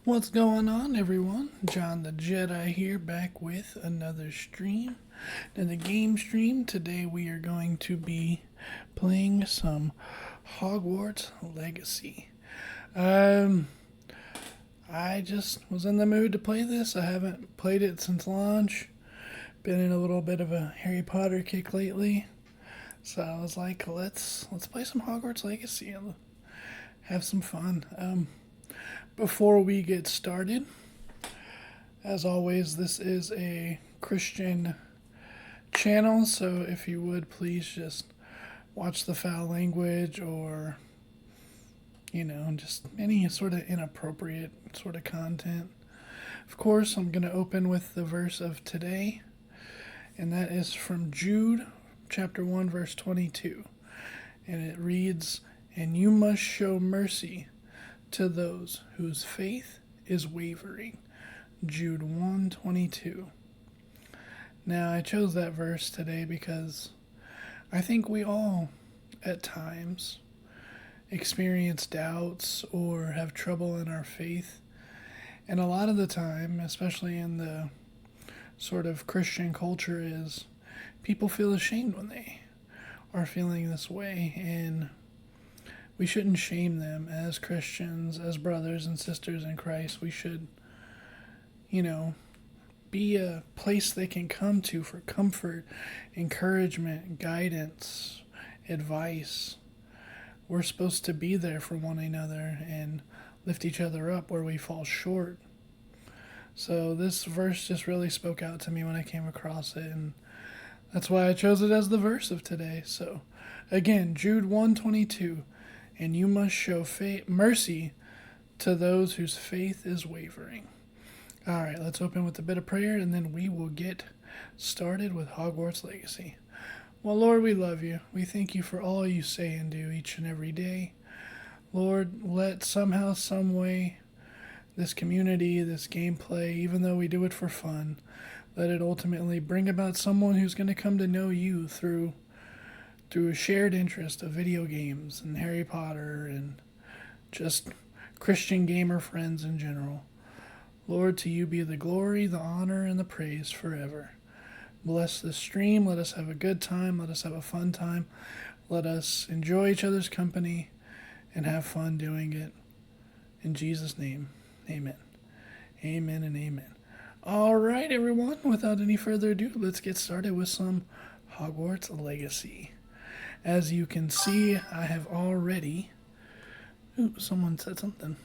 What's going on, everyone? John the Jedi here, back with another stream. In the game stream, today we are going to be playing some Hogwarts Legacy. Um, I just was in the mood to play this. I haven't played it since launch. Been in a little bit of a Harry Potter kick lately. So I was like, let's play some Hogwarts Legacy and have some fun. Before we get started, as always, this is a Christian channel, so if you would please just watch the foul language or, just any sort of inappropriate sort of content. Of course, I'm going to open with the verse of today, and that is from Jude chapter 1, verse 22. And it reads, "And you must show mercy to those whose faith is wavering." Jude 1:22. Now, I chose that verse today because I think we all, at times, experience doubts or have trouble in our faith. And a lot of the time, especially in the sort of Christian culture, is people feel ashamed when they are feeling this way. And we shouldn't shame them as Christians, as brothers and sisters in Christ. We should, be a place they can come to for comfort, encouragement, guidance, advice. We're supposed to be there for one another and lift each other up where we fall short. So this verse just really spoke out to me when I came across it, and that's why I chose it as the verse of today. So again, Jude 1:22. "And you must show mercy to those whose faith is wavering." All right, let's open with a bit of prayer, and then we will get started with Hogwarts Legacy. Well, Lord, we love you. We thank you for all you say and do each and every day. Lord, let somehow, some way, this community, this gameplay, even though we do it for fun, let it ultimately bring about someone who's going to come to know you through a shared interest of video games and Harry Potter and just Christian gamer friends in general. Lord, to you be the glory, the honor, and the praise forever. Bless this stream. Let us have a good time. Let us have a fun time. Let us enjoy each other's company and have fun doing it. In Jesus' name, amen. Amen and amen. All right, everyone. Without any further ado, let's get started with some Hogwarts Legacy. As you can see, I have already... Ooh, someone said something.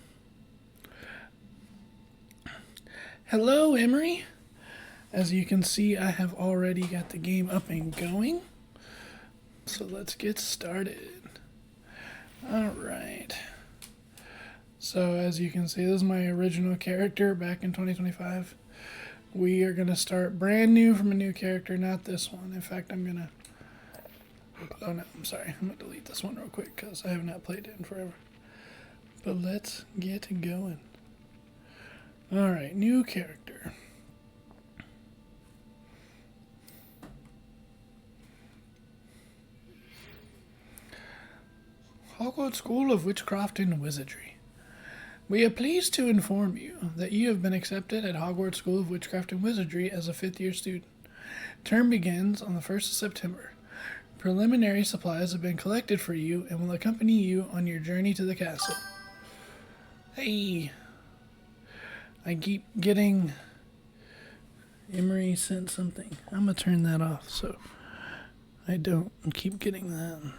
Hello, Emery. As you can see, I have already got the game up and going. So let's get started. All right. So as you can see, this is my original character back in 2025. We are going to start brand new from a new character, not this one. In fact, I'm going to... Oh no, I'm sorry. I'm going to delete this one real quick because I have not played it in forever. But let's get going. Alright, new character. Hogwarts School of Witchcraft and Wizardry. We are pleased to inform you that you have been accepted at Hogwarts School of Witchcraft and Wizardry as a 5th year student. Term begins on the 1st of September. Preliminary supplies have been collected for you and will accompany you on your journey to the castle. Hey! I keep getting... Emery sent something. I'm going to turn that off so I don't keep getting that.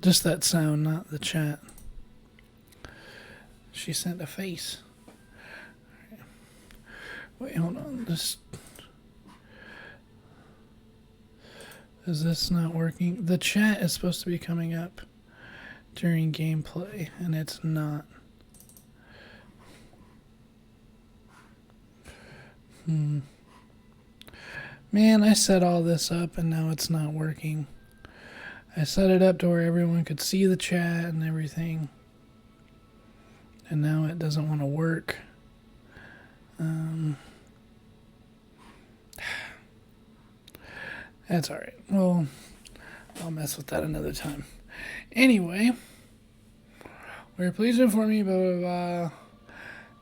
Just that sound, not the chat. She sent a face. Wait, hold on. Is this not working? The chat is supposed to be coming up during gameplay, and it's not. Man, I set all this up and now it's not working. I set it up to where everyone could see the chat and everything. And now it doesn't want to work. That's alright. Well, I'll mess with that another time. Anyway, We're pleased to inform you, blah, blah, blah.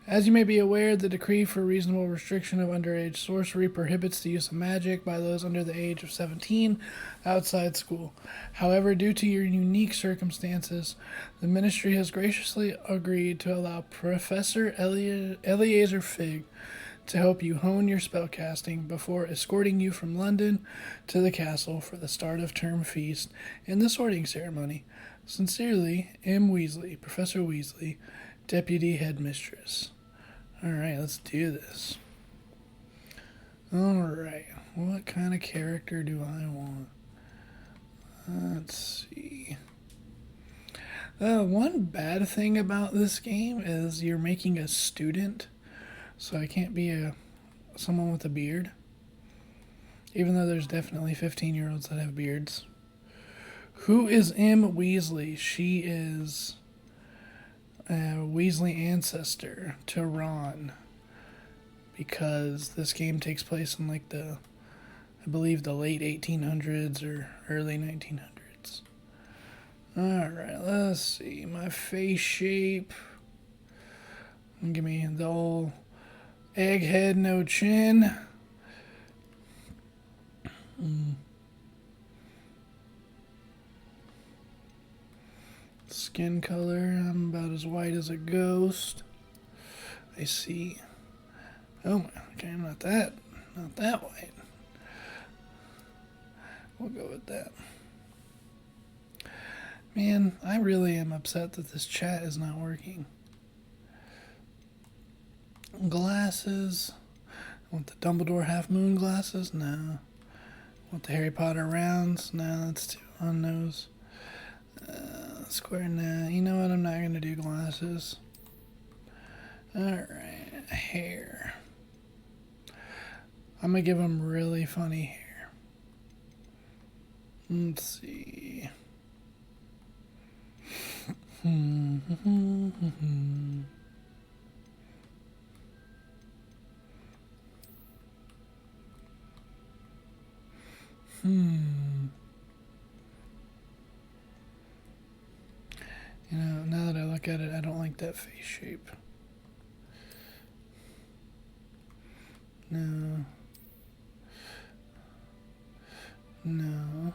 As you may be aware, the decree for reasonable restriction of underage sorcery prohibits the use of magic by those under the age of 17 outside school. However, due to your unique circumstances, the ministry has graciously agreed to allow Professor Eleazar Fig to help you hone your spellcasting before escorting you from London to the castle for the start of term feast and the sorting ceremony. Sincerely, M. Weasley, Professor Weasley, Deputy Headmistress. Alright, let's do this. Alright, what kind of character do I want? Let's see. One bad thing about this game is you're making a student, so I can't be someone with a beard. Even though there's definitely 15-year-olds that have beards. Who is M. Weasley? She is a Weasley ancestor to Ron, because this game takes place in like I believe the late 1800s or early 1900s. Alright, let's see. My face shape. Give me the old egghead, no chin. Skin color, I'm about as white as a ghost. I see. Oh, okay, I'm not that white. We'll go with that. Man, I really am upset that this chat is not working. Glasses. I want the Dumbledore Half Moon glasses? No. I want the Harry Potter rounds? No, that's too on nose. Square, nah. You know what? I'm not going to do glasses. Alright, hair. I'm going to give him really funny hair. Let's see. You know, now that I look at it, I don't like that face shape. No. No.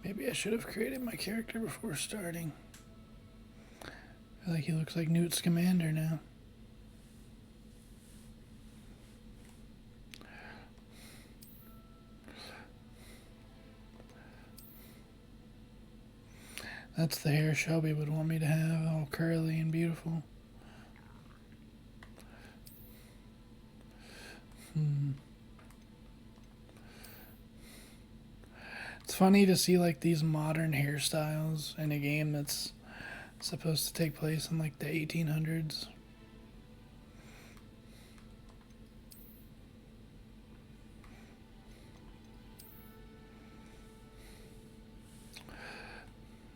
Maybe I should have created my character before starting. I feel like he looks like Newt Scamander now. That's the hair Shelby would want me to have, all curly and beautiful. It's funny to see like these modern hairstyles in a game that's supposed to take place in like the 1800s.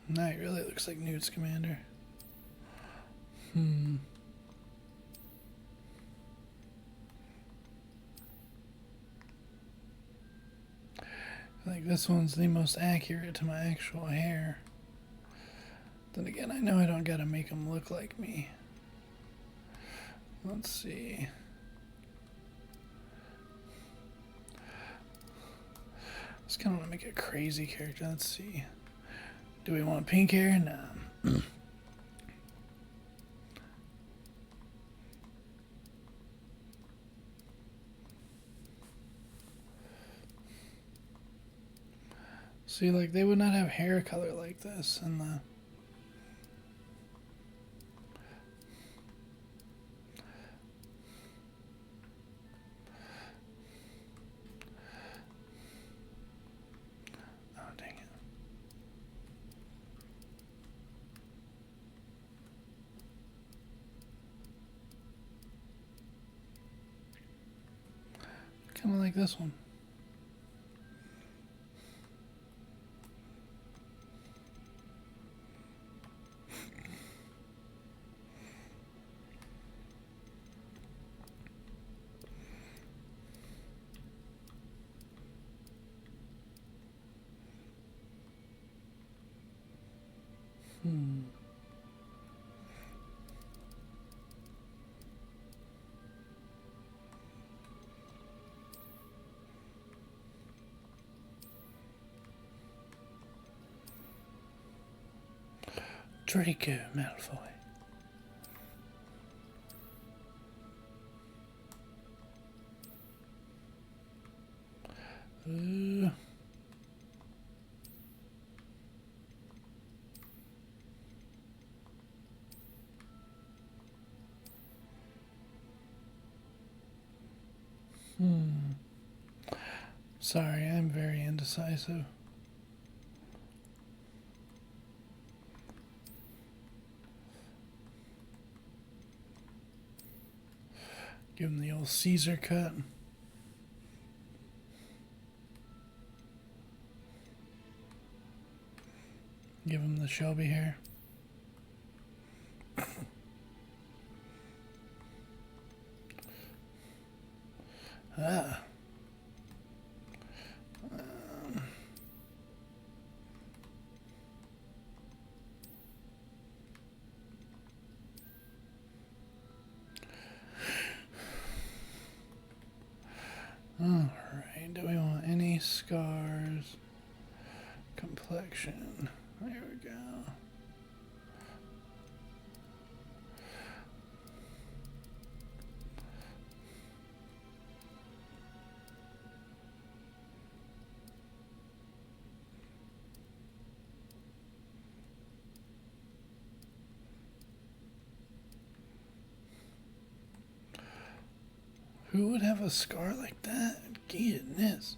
Now he really looks like Newt Scamander. Like this one's the most accurate to my actual hair. Then again, I know I don't gotta make them look like me. Let's see. I just kind of want to make a crazy character. Let's see. Do we want pink hair? No. See, like, they would not have hair color like this in the... Oh, dang it. Kind of like this one. Hmm. Draco Malfoy. Uh, Sorry, I'm very indecisive. Give him the old Caesar cut. Give him the Shelby hair. Ah. Alright, do we want any scars? Complexion. There we go. Who would have a scar like that? Goodness.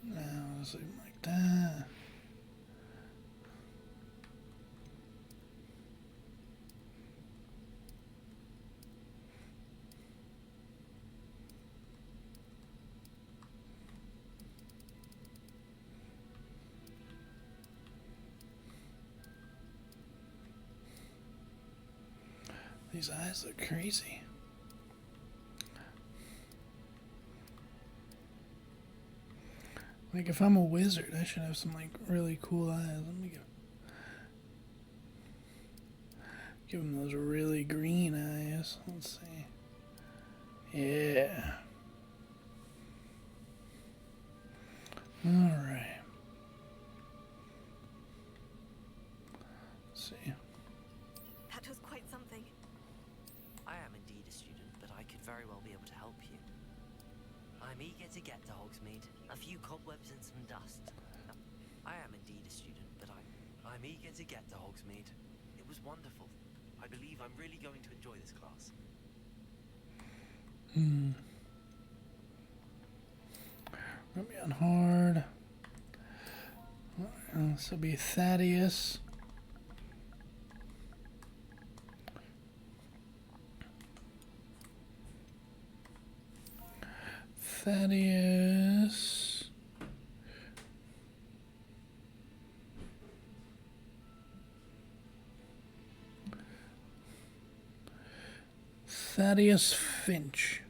Now, something like that. These eyes look crazy. Like, if I'm a wizard, I should have some, like, really cool eyes. Let me give him those really green eyes. Let's see. Yeah. Alright. Let's see. That was quite something. I am indeed a student, but I could very well be able to help you. I'm eager to get to Hogsmeade. A few cobwebs and some dust. I am indeed a student, but I'm eager to get to Hogsmeade. It was wonderful. I believe I'm really going to enjoy this class. Run me on hard. This will be Thaddeus. Thaddeus. Thaddeus Finch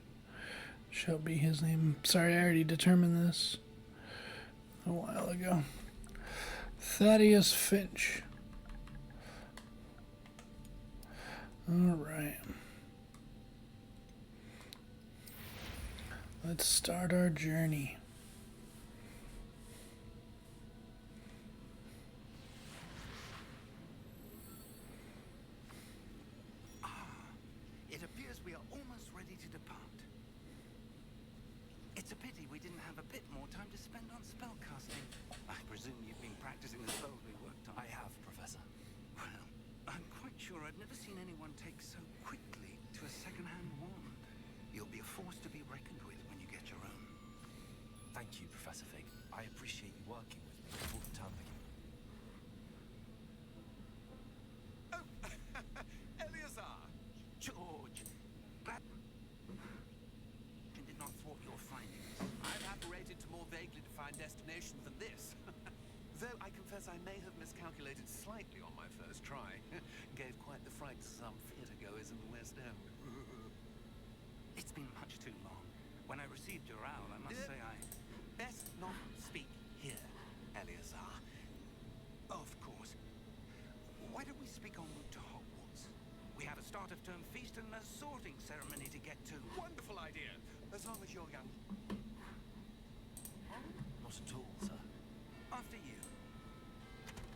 shall be his name. Sorry, I already determined this a while ago. Thaddeus Finch. All right. Let's start our journey. It appears we are almost ready to depart. It's a pity we didn't have a bit more time to spend on spellcasting. I presume you've been practicing the spells we worked on. I have, Professor. Well, I'm quite sure I've never seen anyone take so quickly to a second-hand wand. You'll be a force to be reckoned with when you get your own. Thank you, Professor Fig. I appreciate you working with me before the term begins. Eleazar! George! Glad did not thwart your findings. I've apparated to more vaguely defined destinations than this. Though I confess I may have miscalculated slightly on my first try. Gave quite the fright to some theatre-goers in the West End. It's been much too long. When I received your owl, I must say I... Best not speak here. half-term feast and a sorting ceremony to get to. Wonderful idea, as long as you're young. Not at all, sir. After you.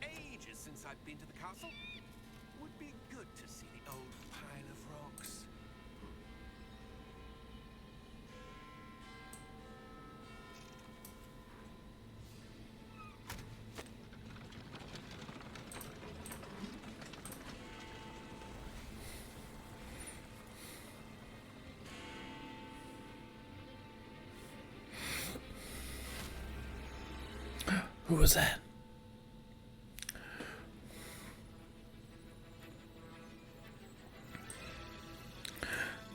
Ages since I've been to the castle. Would be good to see the old pile of rocks. Who was that?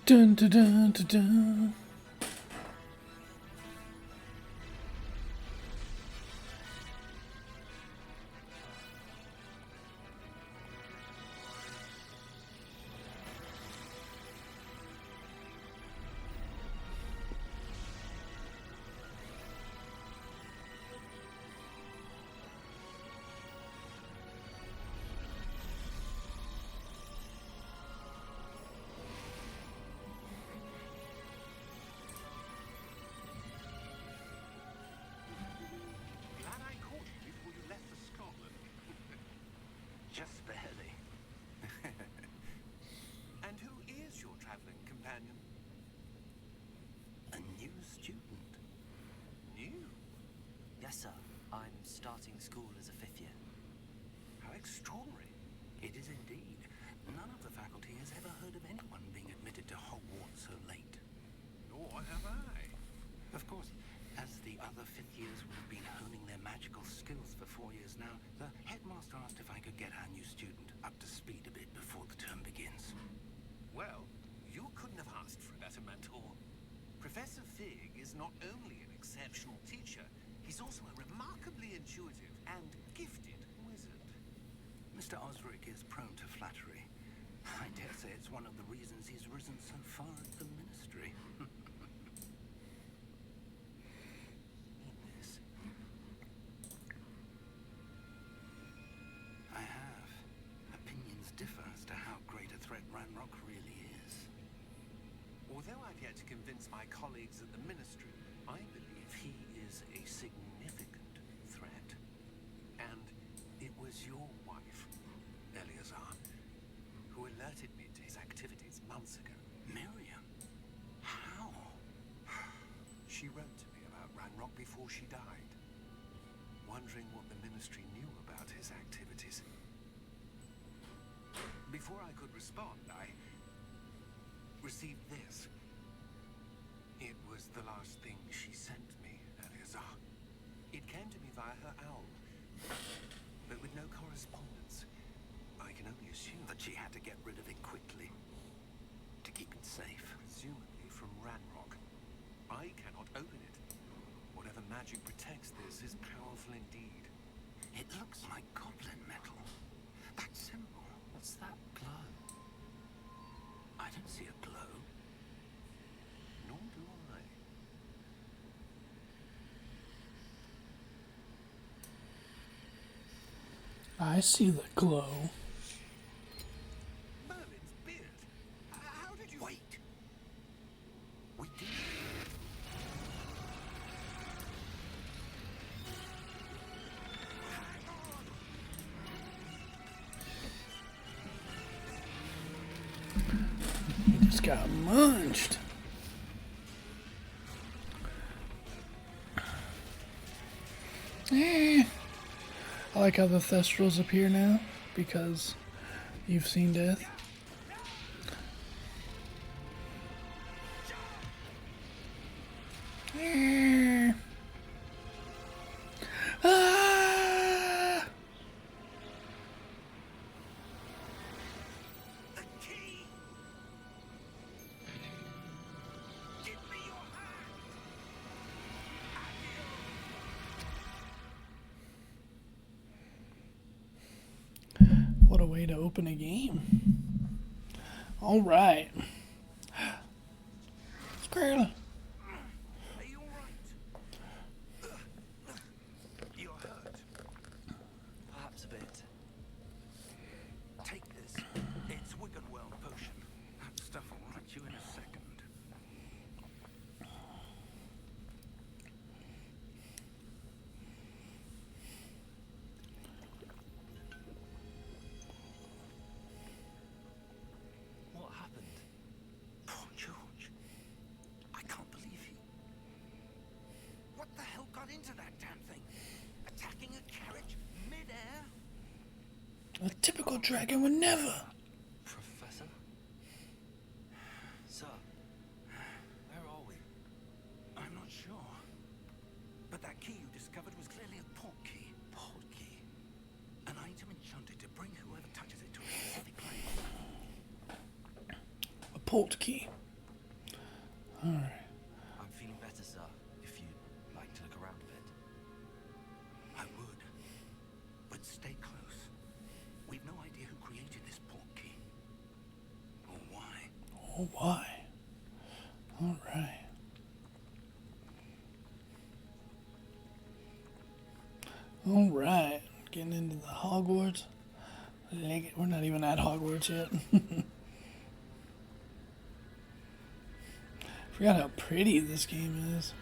Dun dun dun dun dun. Glad I caught you before you left for Scotland. Just barely. And who is your traveling companion? A new student. New? Yes, sir. I'm starting school as a 5th year. How extraordinary. It is indeed. None of the faculty has ever heard of anyone being admitted to Hogwarts so late. Nor have I. Of course, as the other 5th years would have been honing their magical skills for 4 years now, the headmaster asked if I could get our new student up to speed a bit before the term begins. Well, you couldn't have asked for a better mentor. Professor Fig is not only an exceptional teacher, he's also a remarkably intuitive and gifted wizard. Mr. Osric is prone to flattery. I dare say it's one of the reasons he's risen so far at the ministry. Meanness. I have. Opinions differ as to how great a threat Ranrock really is. Although I've yet to convince my colleagues at the ministry, I believe he is a significant threat. And it was your wife, Eleazar, who alerted me to his activities months ago. Miriam? How? She wrote to me about Ranrock before she died, wondering what the ministry knew about his activities. Before I could respond, I received this. It was the last thing she sent me, Eleazar. It came to me via her owl, but with no correspondence. I can only assume That she had to get rid of it quickly. To keep it safe. presumably from Ranrock. I cannot open it. Whatever magic protects this is powerful indeed. It looks like goblin metal. That symbol. What's that glow? I don't see a glow. Nor do I. I see the glow. Merlin's beard. How did you... Wait. We did. He just got munched. I like how the Thestrals appear now because you've seen death. Ah! The key! Give me your hand! What a way to open a game. All right. Squirrel. Are you alright? You're hurt. Perhaps a bit. Take this. It's Wiggenweld potion. A typical dragon would never. Professor? Sir, where are we? I'm not sure. But that key you discovered was clearly a port key. Port key. An item enchanted to bring whoever touches it to a specific place. A port key. Alright. I'm feeling better, sir. If you'd like to look around a bit. I would. But stay close. We've no idea who created this port key. Or why. Oh, why? Alright. Alright. Getting into the Hogwarts. We're not even at Hogwarts yet. Forgot how pretty this game is.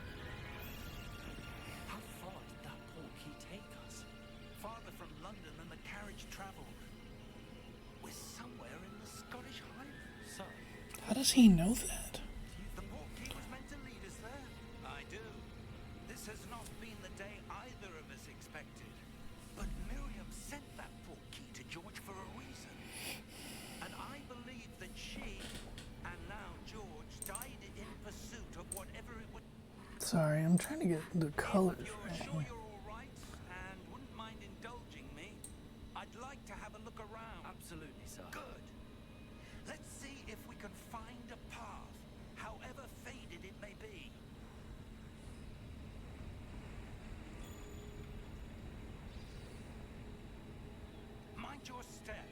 How far did that port key take us? Farther from London than the carriage travelled. We're somewhere in the Scottish Highlands. Sir, How does he know that? The port key was meant to lead us there. I do. This has not been the day either of us expected. But Miriam sent that port key to George for a reason. And I believe that she, and now George, died in pursuit of whatever it would. Sorry, I'm trying to get the colors If you're right sure here. you're all right and wouldn't mind indulging me, I'd like to have a look around. absolutely, sir. Good. Let's see if we can find a path, however faded it may be. Mind your step.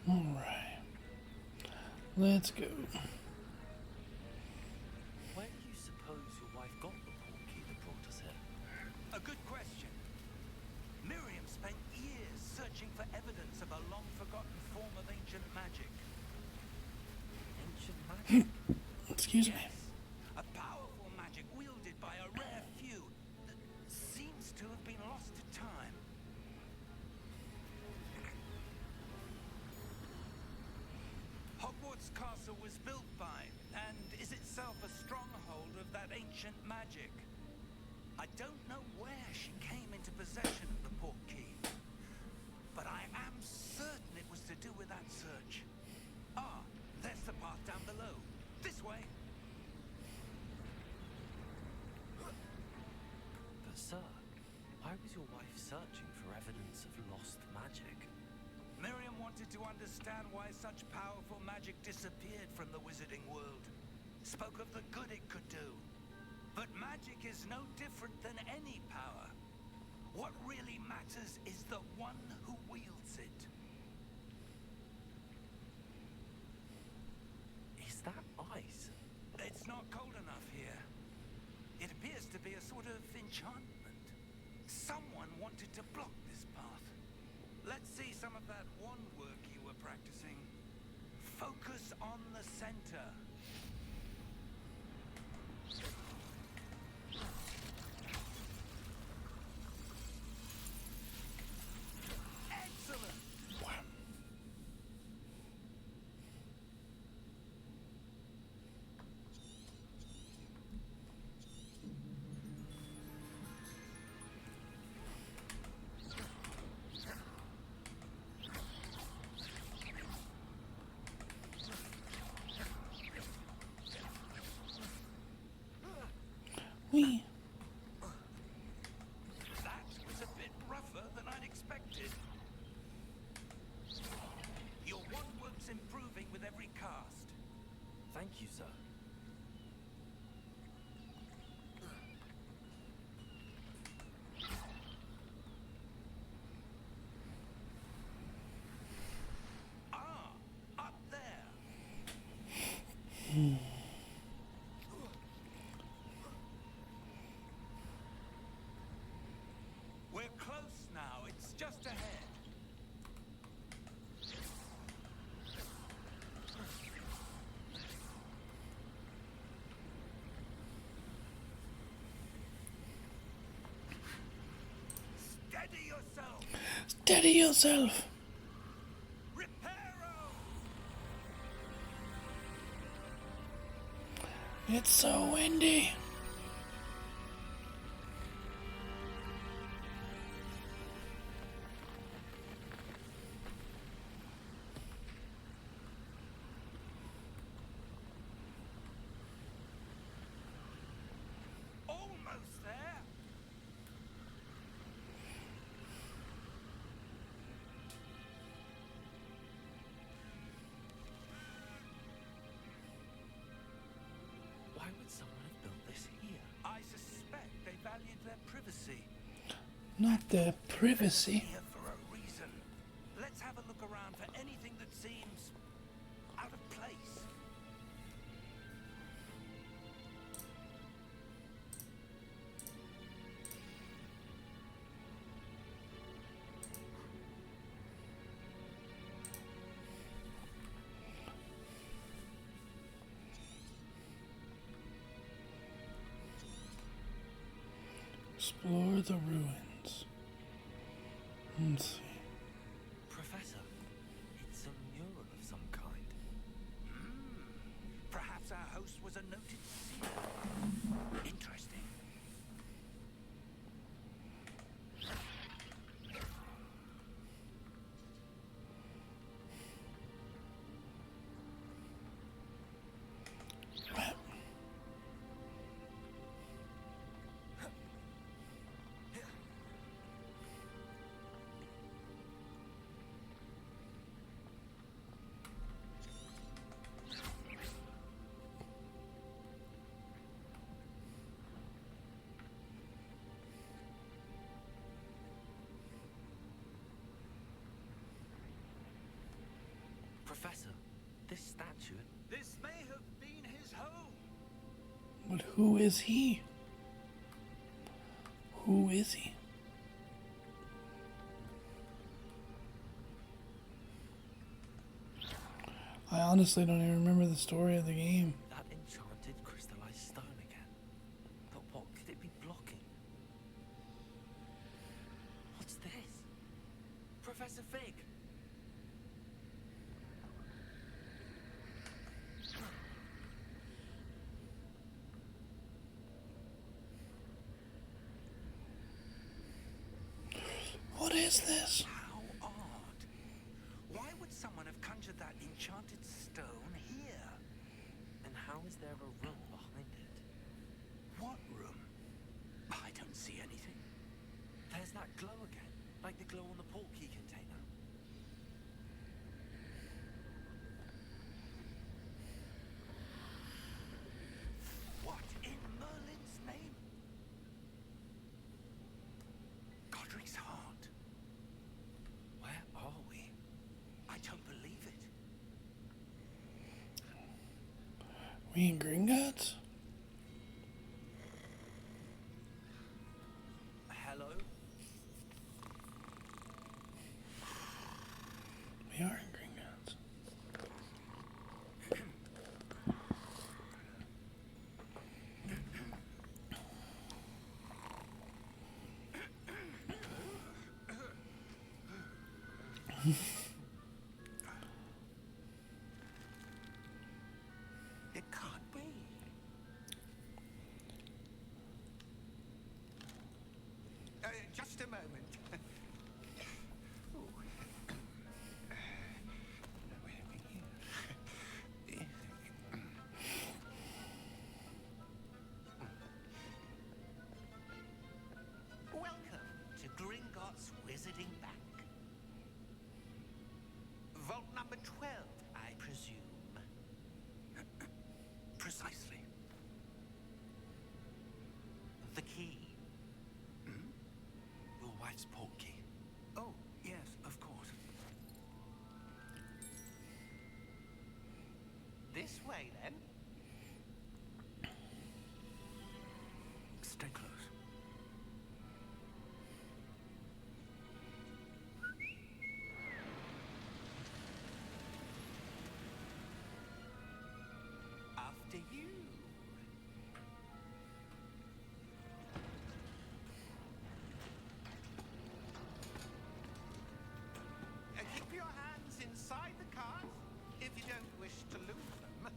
Alright. Let's go. Where do you suppose your wife got the port key that brought us here? A good question. Miriam spent years searching for evidence of a long-forgotten form of ancient magic. Ancient magic? Excuse me. Yes, a powerful magic wielded by a rare few that seems to have been lost to time. Hogwarts Castle was built by, and is itself a stronghold of that ancient magic. I don't know where she came into possession of the port key, but I am certain it was to do with that search. Ah, there's the path down below. This way. But sir, why was your wife searching for evidence of lost magic? Miriam wanted to understand why such powerful magic disappeared from the wizarding world. Spoke of the good it could do. But magic is no different than any power. What really matters is the one who wields it. Is that ice? It's not cold enough here. It appears to be a sort of enchantment. Someone wanted to block this path. Let's see some of that wand work you were practicing. Focus on the center. Excellent! Wee. That was a bit rougher than I'd expected. Your wand work's improving with every cast. Thank you, sir. Ah, up there. We're close now. It's just ahead. Steady yourself. Steady yourself. Reparo. It's so windy. Almost there. Why would someone have built this here? I suspect they valued their privacy. Not the privacy. Here for a reason. Let's have a look around for anything that seems out of place. Explore the ruins. Let's see. Professor, it's a mural of some kind. Perhaps our host was a noted seer. Interesting. Professor, this statue. This may have been his home. But who is he? Who is he? I honestly don't even remember the story of the game. That enchanted crystallized stone again. But what could it be blocking? What's this? Professor Fig! What is this? How odd. Why would someone have conjured that enchanted stone here? And how is there a room behind it? What room? I don't see anything. There's that glow again, like the glow on the portkey container. What in Merlin's name? Godric's heart. Where are we? I don't believe it. We in Gringotts? Hello? We are in Gringotts. It can't be. Just a moment. Ooh. Welcome to Gringotts Wizarding Bank. Vault number 12, I presume. Precisely. The key. Your wife's portkey. Oh, yes, of course. This way, then. Stay close. After you. Keep your hands inside the cart if you don't wish to lose them.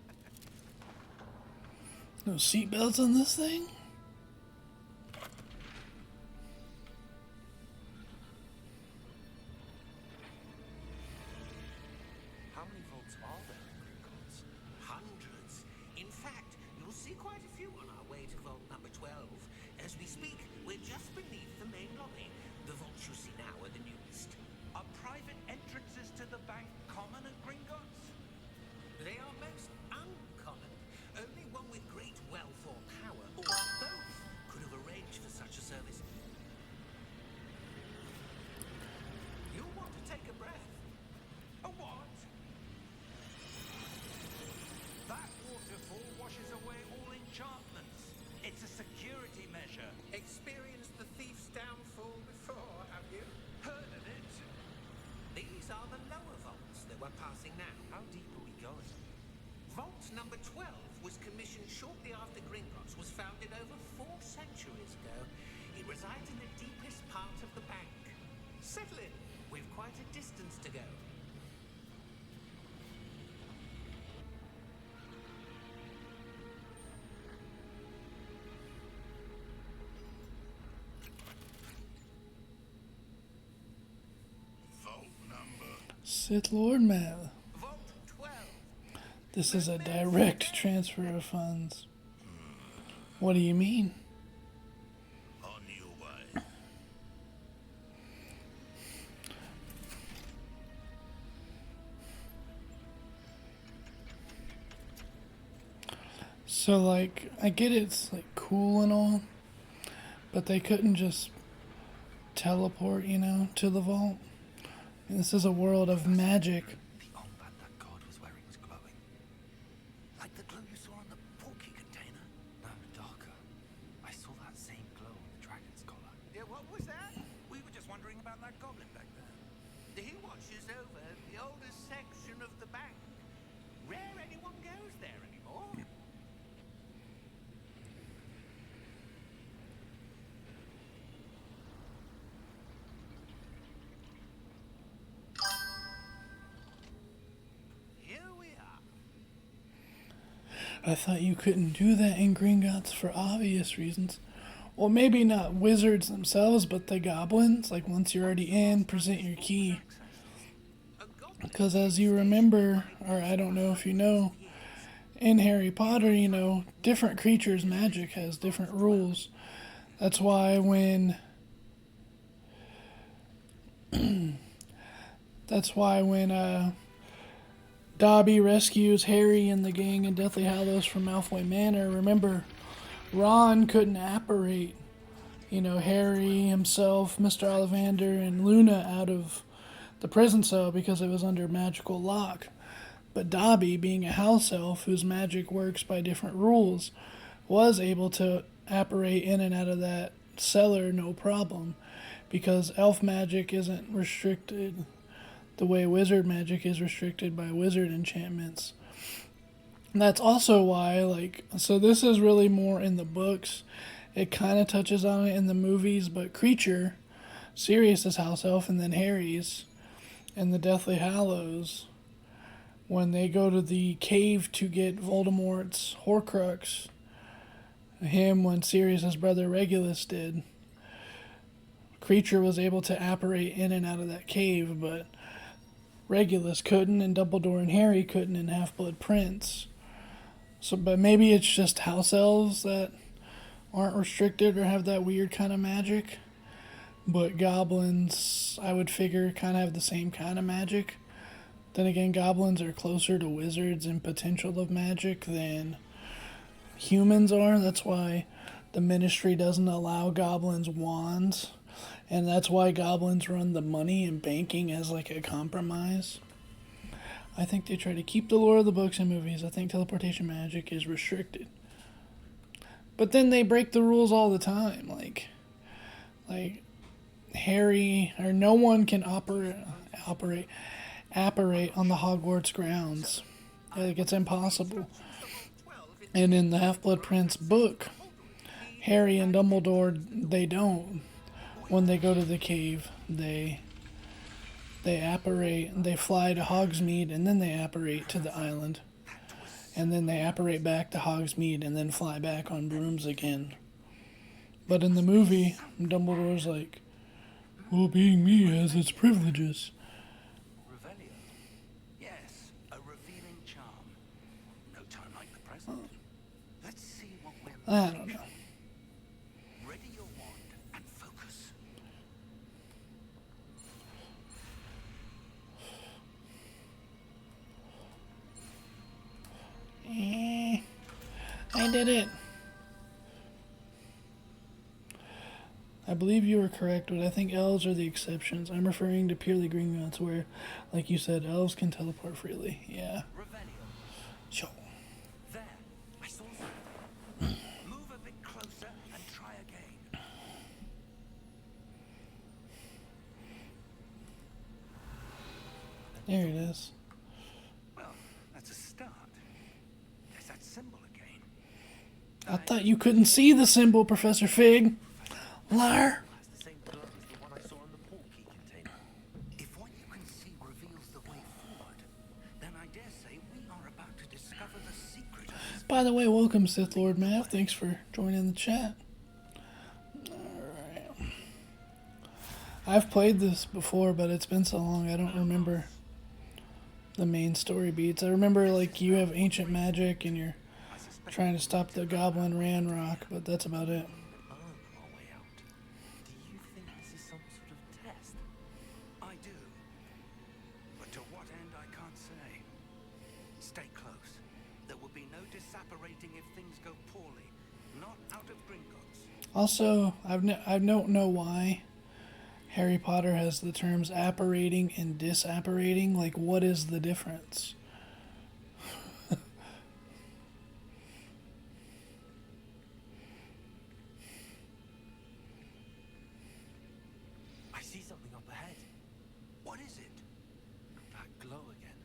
No seatbelts on this thing? How many vaults are there in Gringotts? Hundreds. In fact, you'll see quite a few on our way to vault number 12. As we speak, we're just beneath the main lobby. The vaults you see now are the newest. Are private entrances to the bank common at Gringotts? They are most uncommon. Only one with great wealth or power, or both, could have arranged for such a service. You'll want to take a breath. A what? That waterfall washes away all enchantments. It's a security measure. Experienced the thief's downfall before, have you? Heard of it? These are the lower vaults that we're passing now. How deep are we going? Vault number 12 was commissioned shortly after Gringotts was founded over 4 centuries ago. It resides in the deepest part of the bank. Settle in. We've quite a distance to go. Vault number. Sith Lord map. Vault 12. This is a direct transfer of funds. What do you mean? On your way. So, like, I get it's, like, cool and all, but they couldn't just teleport, you know, to the vault. And this is a world of magic. The armband that guard was wearing was glowing. Like the glow you saw on the porky container? No, darker. I saw that same glow on the dragon's collar. Yeah, what was that? We were just wondering about that goblin back there. He watches over the oldest section of the bank. Rare anyone goes there anymore. Here we are. I thought you couldn't do that in Gringotts for obvious reasons. Well, maybe not wizards themselves, but the goblins. Like, once you're already in, present your key. A goblin Because as you remember, or I don't know if you know, in Harry Potter, you know, different creatures' magic has different rules. That's why when... Dobby rescues Harry and the gang in Deathly Hallows from Malfoy Manor, remember, Ron couldn't apparate, you know, Harry himself, Mr. Ollivander, and Luna out of the prison cell because it was under magical lock. But Dobby, being a house elf whose magic works by different rules, was able to apparate in and out of that cellar no problem, because elf magic isn't restricted the way wizard magic is restricted by wizard enchantments. And that's also why, like, so this is really more in the books. It kind of touches on it in the movies, but Creature, Sirius's house elf, and then Harry's in the Deathly Hallows, when they go to the cave to get Voldemort's Horcrux, him when Sirius's brother Regulus did, Creature was able to apparate in and out of that cave, but Regulus couldn't, and Dumbledore and Harry couldn't in Half-Blood Prince. So, but maybe it's just house elves that aren't restricted or have that weird kind of magic. But goblins, I would figure, kind of have the same kind of magic. Then again, goblins are closer to wizards in potential of magic than humans are. That's why the Ministry doesn't allow goblins wands. And that's why goblins run the money and banking as like a compromise. I think they try to keep the lore of the books and movies. I think teleportation magic is restricted. But then they break the rules all the time. Like Harry, or no one can apparate on the Hogwarts grounds. Like, it's impossible. And in the Half-Blood Prince book, Harry and Dumbledore, they don't. When they go to the cave, they apparate, they fly to Hogsmeade, and then they apparate to the island. and then they apparate back to Hogsmeade and then fly back on brooms again. But in the movie, Dumbledore's like, well, being me has its privileges. Revelio? Yes, a revealing charm. No time like the present. Let's see what we're... I don't know. Ready your wand and focus. I did it. I believe you were correct, but I think elves are the exceptions. I'm referring to purely Gringotts where, like you said, elves can teleport freely. Yeah. Revelio. Sure. There. I saw something. Move a bit closer and try again. There it is. Well, that's a start. There's that symbol again. I thought you couldn't see the symbol, Professor Fig. Liar. That's the same glove as the one I saw in the portkey container. If what you can see reveals the way forward, then I dare say we are about to discover the secret of this. By the way, welcome, Sith Lord Mav. Thanks for joining the chat. Alright. I've played this before, but it's been so long I don't remember the main story beats. I remember, like, you have ancient magic and you're trying to stop the Goblin Ranrock, but that's about it. Earn our way out. Do you think this is some sort of test? I do. But to what end, I can't say. Stay close. There will be no disapparating if things go poorly. Not out of Gringotts. Also, I don't know why Harry Potter has the terms apparating and disapparating. Like, what is the difference? I see something up ahead. What is it? That glow again,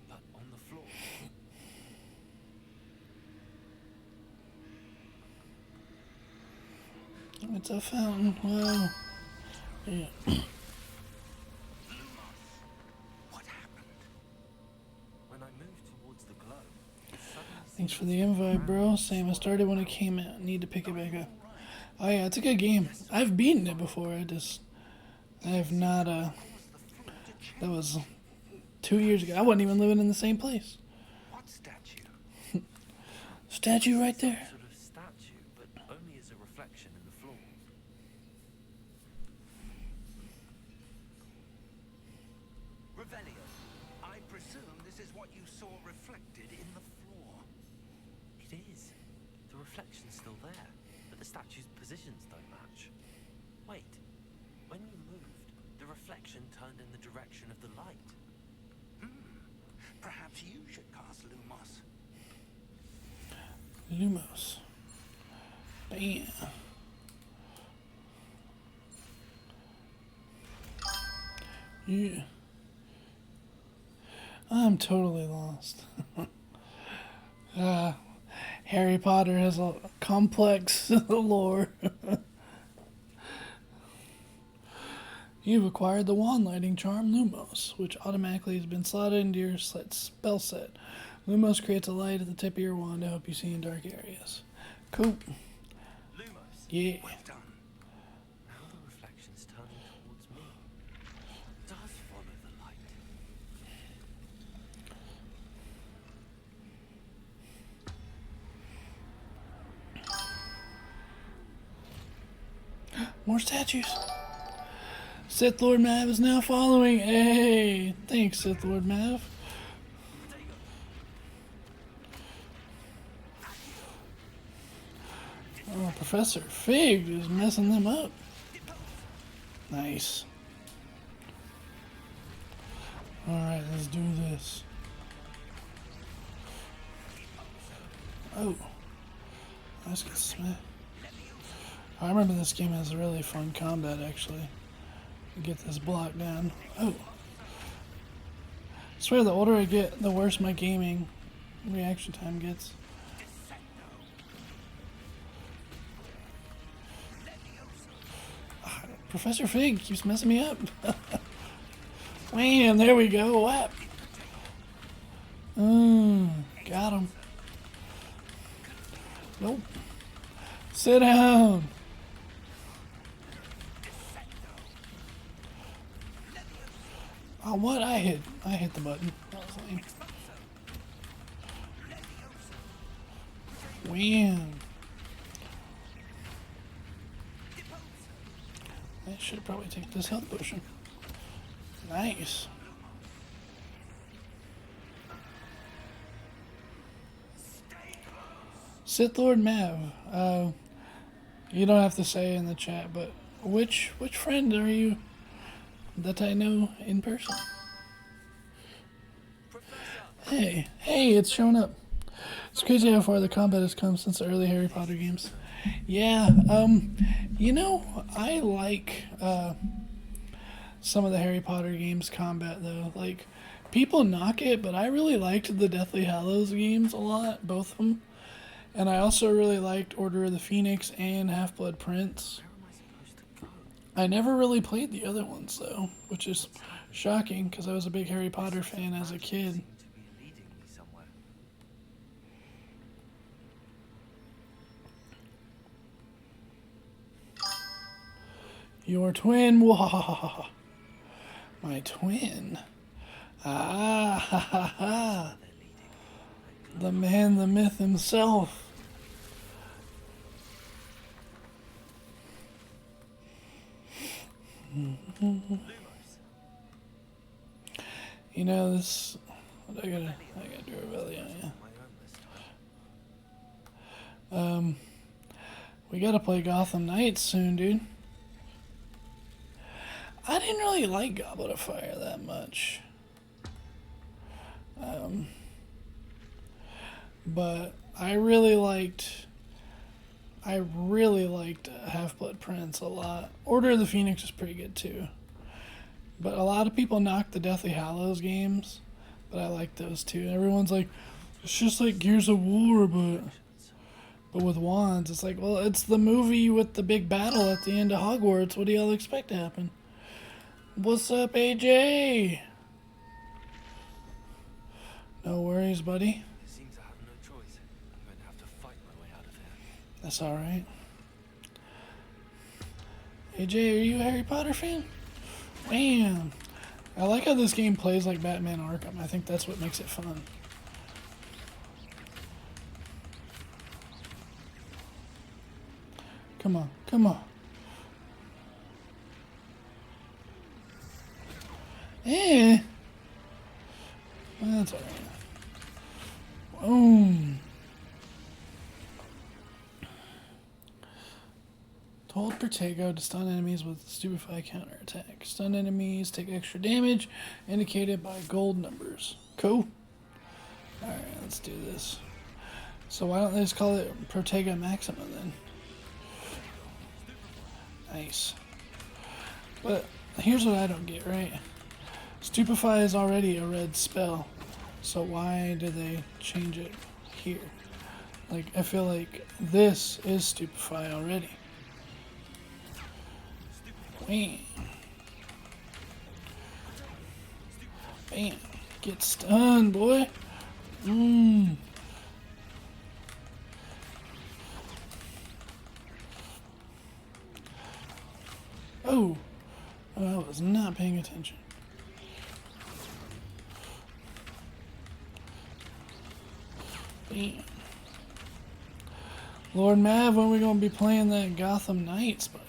but on the floor. It's a fountain. Wow. Yeah. What happened? When I moved towards the glow, it suddenly Thanks for the invite, bro. Same. I started when it came out. Need to pick it back up. Oh yeah, it's a good game. I've beaten it before. I have not. That was 2 years ago. I wasn't even living in the same place. What statue? Statue right there. sort of statue, but only as a reflection in the floor. Revelio. I presume this is what you saw reflected in the floor. It is. The reflection's still there, but the statue's positions don't match. Wait. When you moved, the reflection turned in the direction of the light. Perhaps you should cast Lumos. Lumos. Bam. Yeah. I'm totally lost. Harry Potter has a complex lore. You've acquired the wand lighting charm Lumos, which automatically has been slotted into your spell set. Lumos creates a light at the tip of your wand to help you see in dark areas. Cool. Lumos. Yeah. Well done. Now the reflection's turning towards me. It does follow the light. More statues. Sith Lord Mav is now following. Hey, thanks, Sith Lord Mav. Oh, Professor Fig is messing them up. Nice. Alright, let's do this. Oh. Let's get smacked. I remember this game has really fun combat, actually. Get this block down. Oh. I swear the older I get, the worse my gaming reaction time gets. Professor Fig keeps messing me up. Man, there we go. Whap. Got him. Nope. Sit down. Oh, what? I hit the button. That was lame. Wham. I should probably take this health potion. Nice. Sith Lord Mav. You don't have to say in the chat, but which friend are you that I know in person? Hey, it's shown up. It's crazy how far the combat has come since the early Harry Potter games. Yeah, you know, I like some of the Harry Potter games combat though. Like, people knock it, but I really liked the Deathly Hallows games a lot, both of them. And I also really liked Order of the Phoenix and Half-Blood Prince. I never really played the other ones though, which is shocking because I was a big Harry Potter fan as a kid. To be leading me somewhere. Your twin, wahahaha. My twin. Ah, ha, ha, ha. The man, the myth himself. You know this. What I gotta do a Rebellion, yeah. My own list. We gotta play Gotham Knights soon, dude. I didn't really like Goblet of Fire that much. But I really liked Half-Blood Prince a lot. Order of the Phoenix is pretty good too. But a lot of people knock the Deathly Hallows games, but I like those too. Everyone's like, it's just like Gears of War, but with wands. It's like, well, it's the movie with the big battle at the end of Hogwarts. What do y'all expect to happen? What's up, AJ? No worries, buddy. It seems I have no choice. I'm going to have to fight my way out of here. That's alright. AJ, are you a Harry Potter fan? Man, I like how this game plays like Batman Arkham. I think that's what makes it fun. Come on, come on. Eh. That's alright. Boom. Hold Protego to stun enemies with Stupefy counterattack. Stun enemies take extra damage, indicated by gold numbers. Cool. Alright, let's do this. So why don't they just call it Protego Maxima then? Nice. But here's what I don't get, right? Stupefy is already a red spell, so why did they change it here? Like, I feel like this is Stupefy already. Bam. Bam. Get stunned, boy. Oh. I was not paying attention. Bam. Lord Mav, when are we gonna be playing that Gotham Knights, buddy?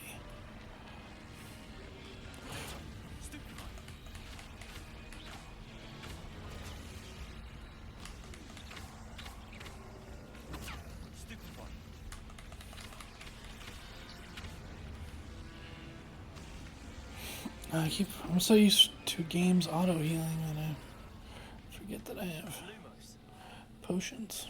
I'm so used to games auto healing that I forget that I have potions.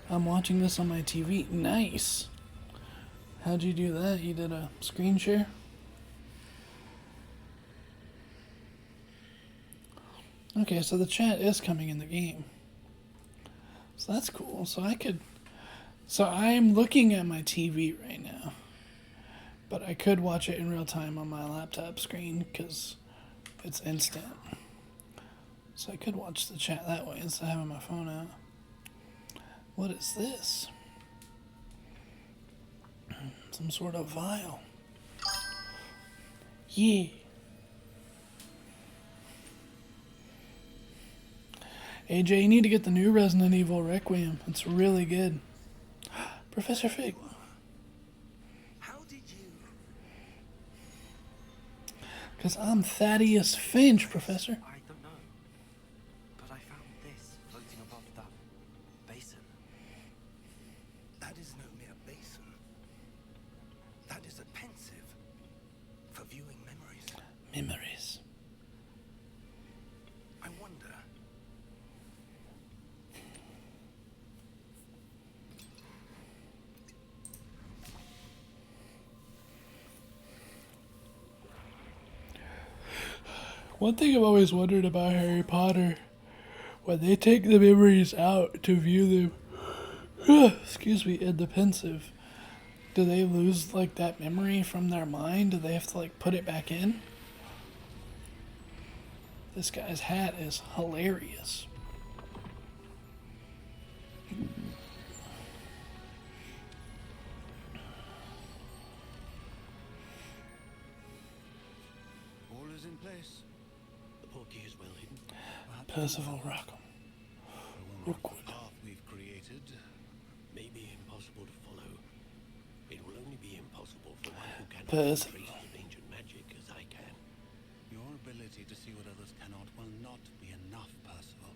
I'm watching this on my TV. Nice. How'd you do that? You did a screen share? Okay, so the chat is coming in the game. So that's cool. So I'm looking at my TV right now. But I could watch it in real time on my laptop screen because it's instant. So I could watch the chat that way instead of having my phone out. What is this? Some sort of vial. Yeah. AJ, you need to get the new Resident Evil Requiem. It's really good. Professor Fig. How did you? Because I'm Thaddeus Finch, Professor. I don't know. But I found this floating above that basin. That is no mere basin. That is a pensive for viewing memories. Memories. I wonder. One thing I've always wondered about Harry Potter, when they take the memories out to view them, excuse me, in the pensive, do they lose like that memory from their mind? Do they have to like put it back in? This guy's hat is hilarious. All is in place. The portkey is well hidden. Percival Rockham. Rookwood. The path we've created may be impossible to follow. It will only be impossible for one who can Percival. traces of ancient magic as I can. Your ability to see what others cannot will not be enough, Percival.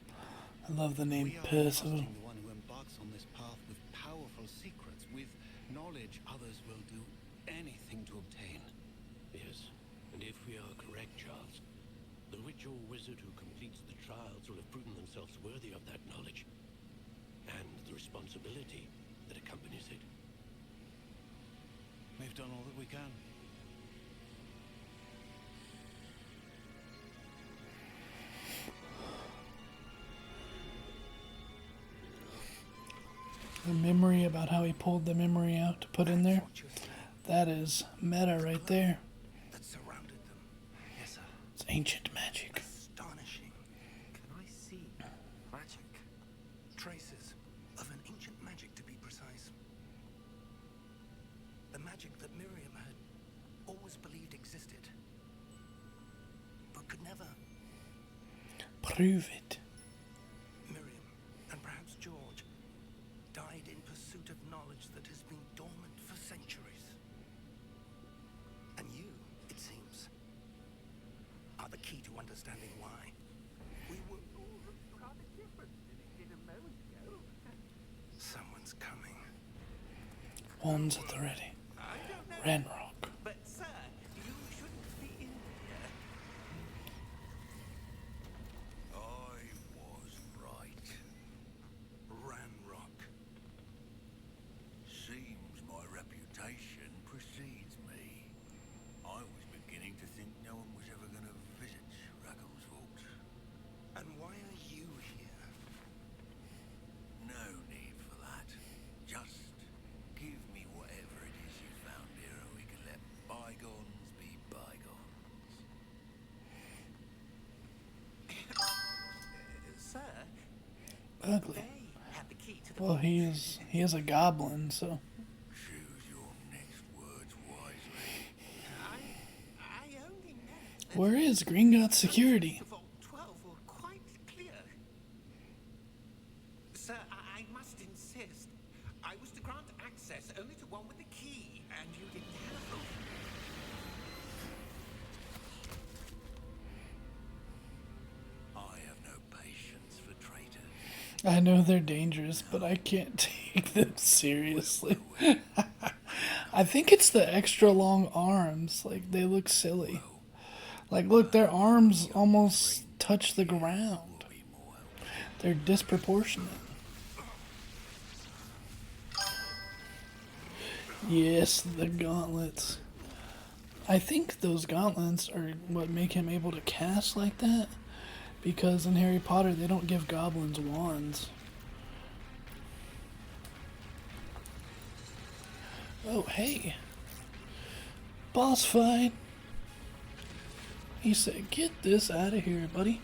I love the name We are Percival. trusting the one who embarks on this path with powerful secrets, with knowledge others will do anything to obtain. Yes, and if we are correct, Charles, the ritual wizard who completes the trials will have proven themselves worthy of that knowledge, and the responsibility that accompanies it. We've done all that we can. The memory about how he pulled the memory out to put in there. What you're saying, That is meta right there. that surrounded them. Yes, sir. It's ancient magic. Astonishing. Can I see magic? Traces of an ancient magic, to be precise. The magic that Miriam had always believed existed, but could never. Prove it. Miriam, and perhaps George, died in pursuit of knowledge that has been dormant for centuries. And you, it seems, are the key to understanding why. We were all rather different than a moment ago. Someone's coming. One's at the ready. I don't know. Ranrock. But, sir, you shouldn't be in here. I was right. Ranrock. Seems my reputation precedes me. I was beginning to think no one was ever going to visit Rackham's Vault. And why are you here? No need for that. Just give me whatever it is you found here, and we can let bygones be bygones. Sir, Ugly. they have the key to the Well, he is a goblin, so Choose your next words wisely. I only meant that where is Gringotts security? the Vault 12 were quite clear. Sir, I must insist. I was to grant access only to one with the key, and you didn't have it. I have no patience for traitors. I know they're dangerous, but I can't take them seriously. I think it's the extra long arms. Like, they look silly. Like, look, their arms almost touch the ground. They're disproportionate. Yes, the gauntlets. I think those gauntlets are what make him able to cast like that. Because in Harry Potter, they don't give goblins wands. Oh, hey. Boss fight. He said, get this out of here, buddy.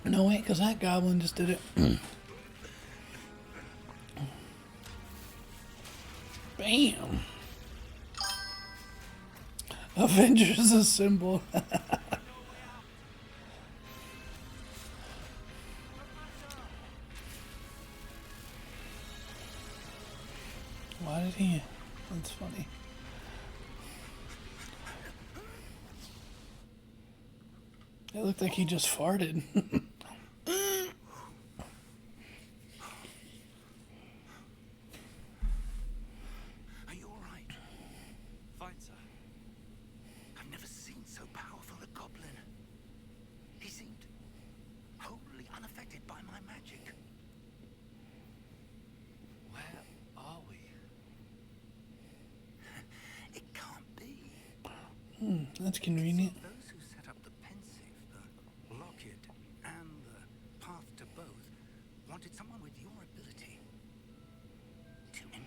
No, wait, because that goblin just did it. Bam. Avengers Assemble. Why did he? That's funny. It looked like he just farted. Are you all right? Fine, sir. I've never seen so powerful a goblin. He seemed wholly unaffected by my magic. Where are we? It can't be. That's convenient. Those who set up the pensive, the locket, and the path to both wanted someone with your ability to end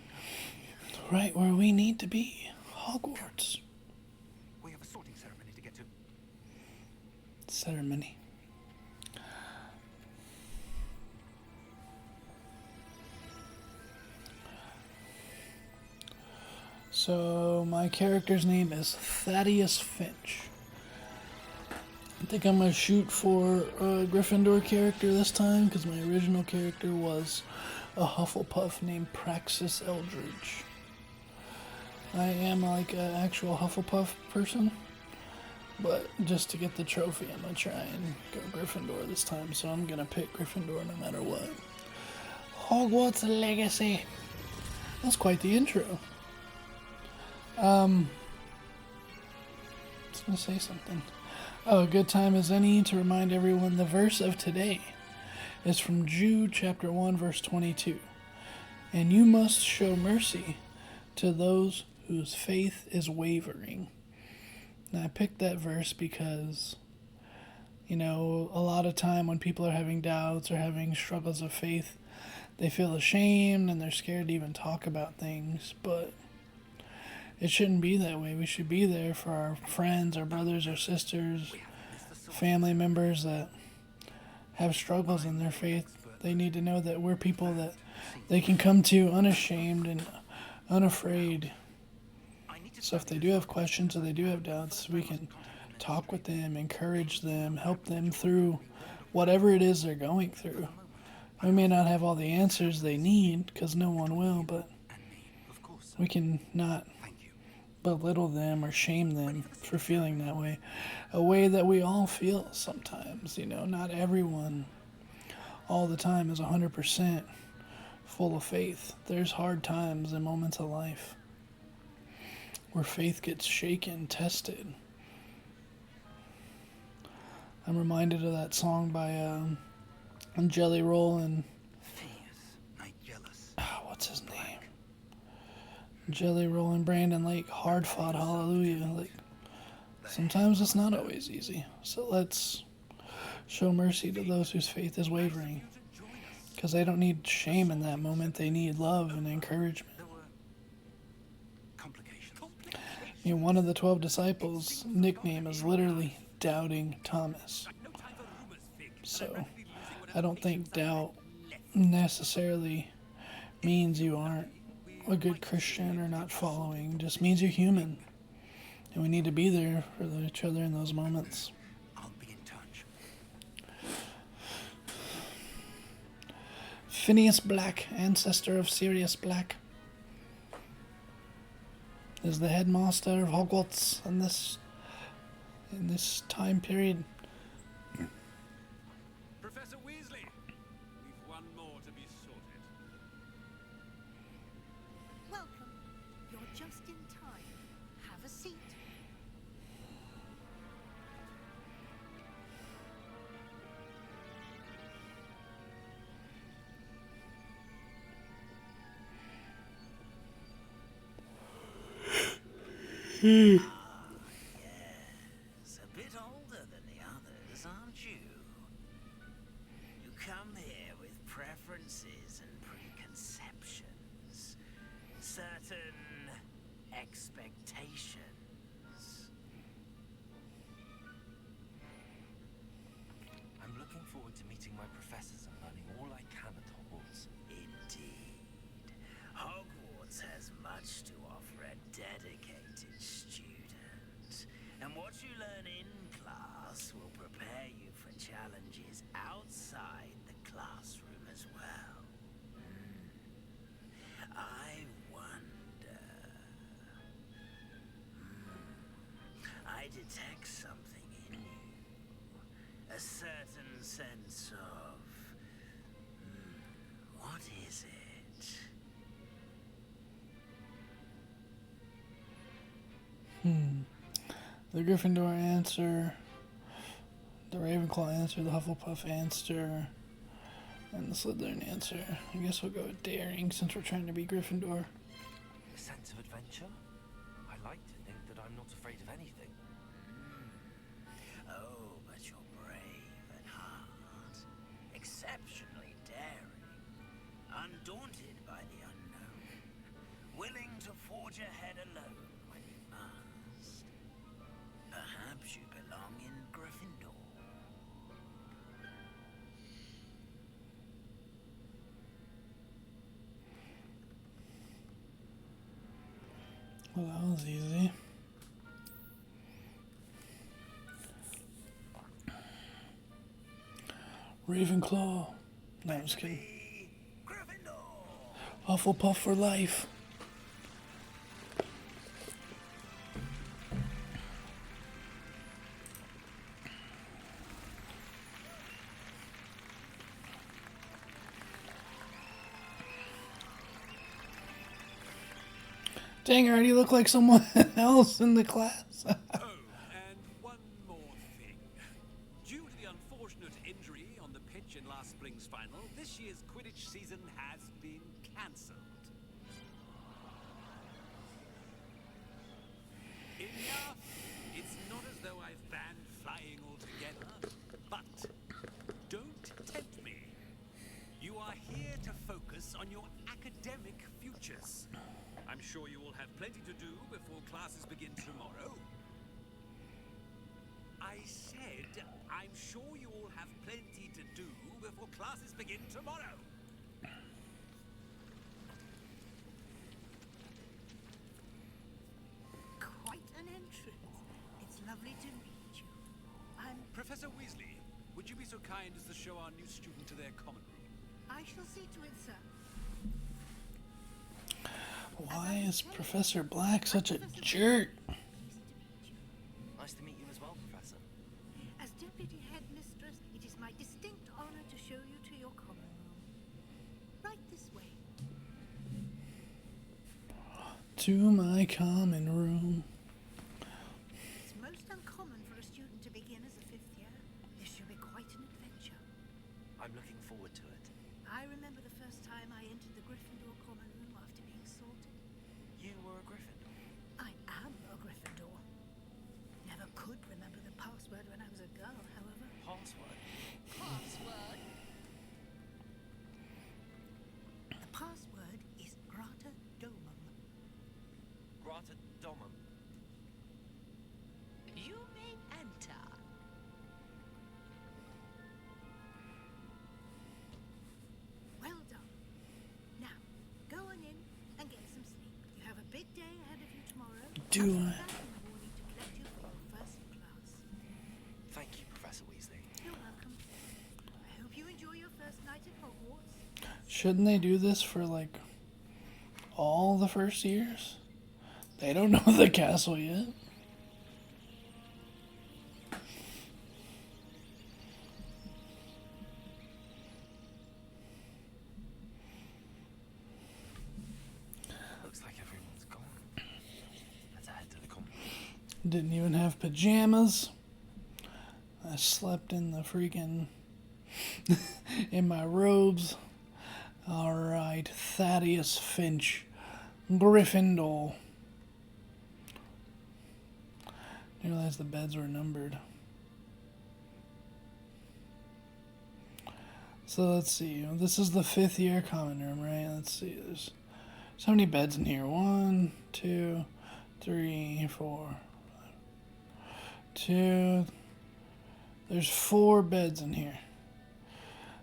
up. Right where we need to be. Hogwarts. We have a sorting ceremony to get to. Ceremony. So, my character's name is Thaddeus Finch. I think I'm going to shoot for a Gryffindor character this time because my original character was a Hufflepuff named Praxis Eldridge. I am like an actual Hufflepuff person, but just to get the trophy, I'm going to try and go Gryffindor this time, so I'm going to pick Gryffindor no matter what. Hogwarts Legacy. That's quite the intro. I was going to say something. Oh, a good time as any to remind everyone the verse of today is from Jude chapter 1 verse 22. And you must show mercy to those whose faith is wavering. And I picked that verse because, you know, a lot of time when people are having doubts or having struggles of faith, they feel ashamed and they're scared to even talk about things, but it shouldn't be that way. We should be there for our friends, our brothers, our sisters, family members that have struggles in their faith. They need to know that we're people that they can come to unashamed and unafraid. So if they do have questions or they do have doubts, we can talk with them, encourage them, help them through whatever it is they're going through. We may not have all the answers they need, because no one will, but we can not belittle them or shame them for feeling that way. A way that we all feel sometimes, you know, not everyone all the time is 100% full of faith. There's hard times and moments of life where faith gets shaken, tested. I'm reminded of that song by Jelly Roll and what's his name? Jelly Roll and Brandon Lake, Hard Fought Hallelujah. Like, sometimes it's not always easy. So let's show mercy to those whose faith is wavering. Because they don't need shame in that moment. They need love and encouragement. You know, one of the 12 disciples' nickname is literally Doubting Thomas. So I don't think doubt necessarily means you aren't a good Christian or not following. It just means you're human. And we need to be there for each other in those moments. I'll be in touch. Phineas Black, ancestor of Sirius Black, is the headmaster of Hogwarts in this time period. Professor Weasley, we've one more to be sorted. Welcome. You're just in time. Have a seat. Ah, yes. A bit older than the others, aren't you? You come here with preferences and preconceptions. Certain expectations. I'm looking forward to meeting my professors and learning all I can at Hogwarts. Indeed. Hogwarts has much to offer a dedicated student. And what you learn in class will prepare you for challenges outside the classroom as well. I wonder... I detect something in you. A certain sense of... what is it? The Gryffindor answer, the Ravenclaw answer, the Hufflepuff answer, and the Slytherin answer. I guess we'll go with daring since we're trying to be Gryffindor. A sense of adventure? I like to think that I'm not afraid of anything. Oh, but you're brave at heart. Exceptionally daring. Undaunted by the unknown. Willing to forge ahead alone when you must. Perhaps you belong in Gryffindor. Well, that was easy. Ravenclaw. No, I'm just kidding. Gryffindor! Hufflepuff for life. Dang, I already look like someone else in the class. Oh, and one more thing. Due to the unfortunate injury on the pitch in last spring's final, this year's Quidditch season has been cancelled. Enough! It's not as though I've banned flying altogether, but don't tempt me. You are here to focus on your academic futures. I'm sure you will have plenty to do before classes begin tomorrow. I said, I'm sure you all have plenty to do before classes begin tomorrow. Quite an entrance. It's lovely to meet you. I'm... Professor Weasley, would you be so kind as to show our new student to their common room? I shall see to it, sir. Why is Professor Black such a jerk? Nice to meet you as well, Professor. As Deputy Headmistress, it is my distinct honor to show you to your common room. Right this way. To my common room. It's most uncommon for a student to begin as a fifth year. This should be quite an adventure. I'm looking forward to it. I remember the first time I entered the Gryffindor common room after being sorted. You were a Gryffindor. I am a Gryffindor. Never could remember the password when I was a girl, however. Password? Password? The password is Grata Domum. Grata Domum. You may enter. Well done. Now, go on in and get some sleep. You have a big day ahead of you tomorrow. Do I'll be I? back in the morning to collect you for your first class. Thank you, Professor Weasley. You're welcome. I hope you enjoy your first night at Hogwarts. Shouldn't they do this for like all the first years? They don't know the castle yet. Looks like everyone's gone. Let's head to the common room. Didn't even have pajamas. I slept in the freaking in my robes. Alright, Thaddeus Finch, Gryffindor. I realized the beds were numbered. So let's see. This is the 5th year common room, right? Let's see. There's so many beds in here. 1, 2, 3, 4, 2. There's 4 beds in here.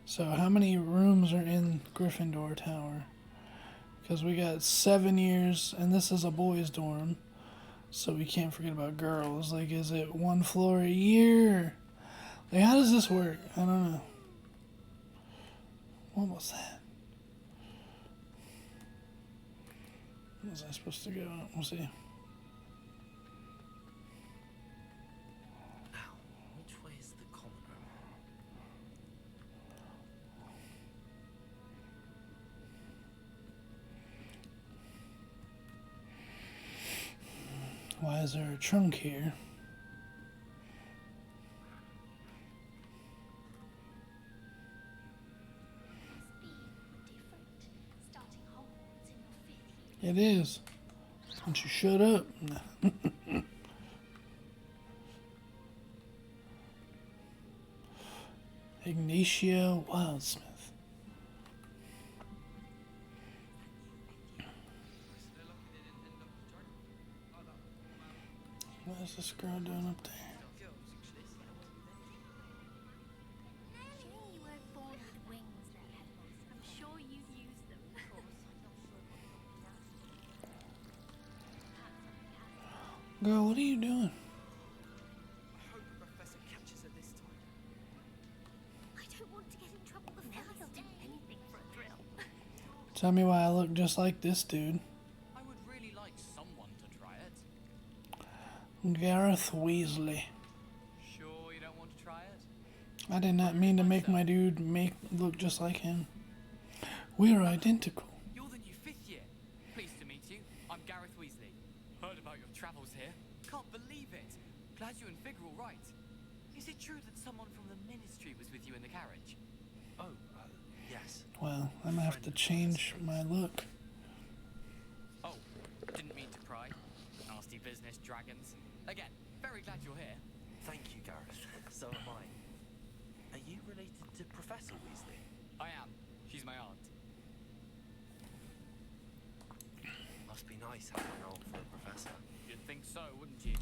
So how many rooms are in Gryffindor Tower? Because we got 7 years, and this is a boys' dorm. So we can't forget about girls. Like, is it 1 floor a year? Like, how does this work? I don't know. What was that? Where was I supposed to go? We'll see. Now, which way is the common room? Why is there a trunk here? Different. Starting Hogwarts in your 5th year. It is. Don't you shut up. Ignacio Wildsmith. What is this girl doing up there? Sure you weren't born with wings then. I'm sure you'd use them. Girl, what are you doing? I hope the professor catches her this time. I don't want to get in trouble. The fellow'll do anything for a thrill. Tell me why I look just like this dude. I would really like someone to try it. Gareth Weasley. Sure you don't want to try it? I did not mean to make my dude look just like him. We're identical. You're the new 5th year. Pleased to meet you. I'm Gareth Weasley. Heard about your travels here. Can't believe it. Glad you and Fig are all right. Is it true that someone from the Ministry was with you in the carriage? Oh, yes. Well, I'm gonna have to change my look. Oh, didn't mean to pry. Nasty business, dragons. Again, very glad you're here. Thank you, Gareth. So am I. Are you related to Professor Weasley? I am. She's my aunt. Must be nice having a role for a professor. You'd think so, wouldn't you?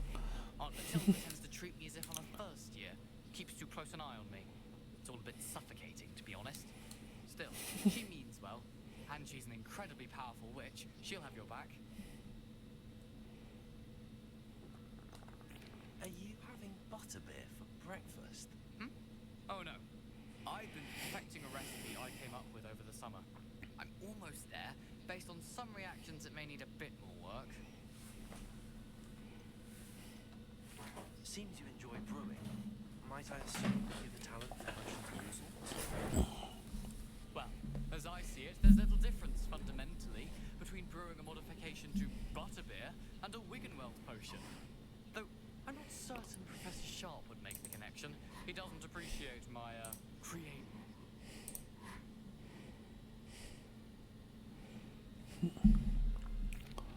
Aunt Matilda tends to treat me as if I'm a first year. Keeps too close an eye on me. It's all a bit suffocating, to be honest. Still, she means well, and she's an incredibly powerful witch. She'll have your back. Are you having butterbeer for breakfast? Oh no. I've been perfecting a recipe I came up with over the summer. I'm almost there, based on some reactions that may need a bit more work. Seems you enjoy brewing. Might I assume you have a talent for potions of all sorts? Well, as I see it, there's little difference fundamentally between brewing a modification to butterbeer and a Wiggenweld potion. Though I'm not certain Professor Sharp would make the connection. He doesn't appreciate my, create.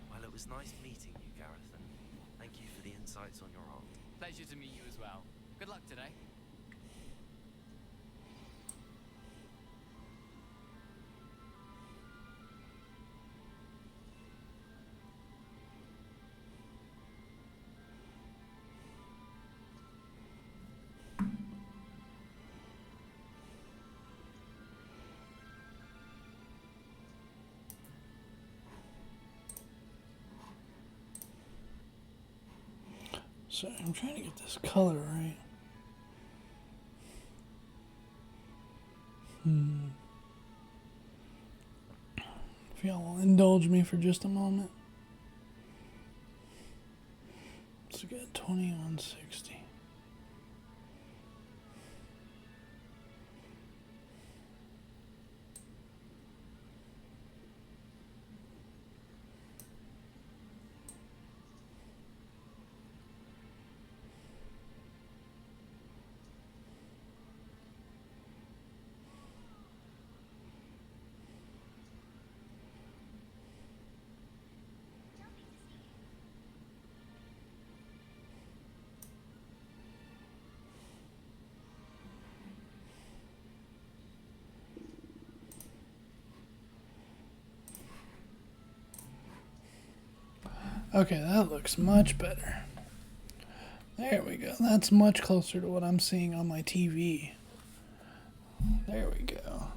Well, it was nice meeting you, Gareth, and thank you for the insights on your aunt. Pleasure to meet you as well. Good luck today. So I'm trying to get this color right. If y'all will indulge me for just a moment. So we got 2160. Okay, that looks much better. There we go. That's much closer to what I'm seeing on my TV. There we go.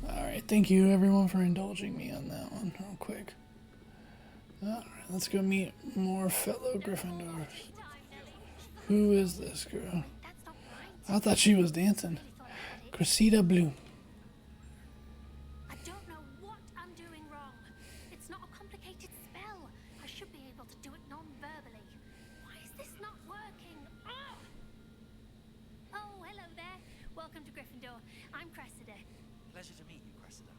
Alright, thank you everyone for indulging me on that one real quick. Alright, let's go meet more fellow Gryffindors. Who is this girl? That's not right. I thought she was dancing. Really thought about it. Cressida Bloom. I don't know what I'm doing wrong. It's not a complicated spell. I should be able to do it non-verbally. Why is this not working? Ah! Oh, hello there. Welcome to Gryffindor. I'm Cressida. Pleasure to meet you, Cressida.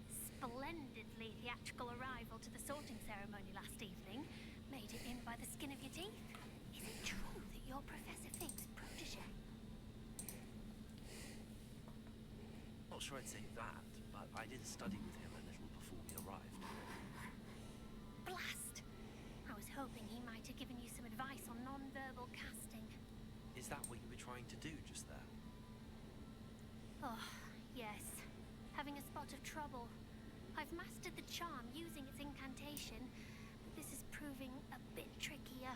Splendidly theatrical arrival to the sorting ceremony last evening. Made it in by the skin of your teeth. Is it true that you're Professor Fig's protege? Not sure I'd say that, but I did study with him a little before we arrived. Blast! I was hoping he might have given you some advice on non-verbal casting. Is that what you were trying to do just there? Oh, yes. Having a spot of trouble. I've mastered the charm using its incantation, but this is proving a bit trickier.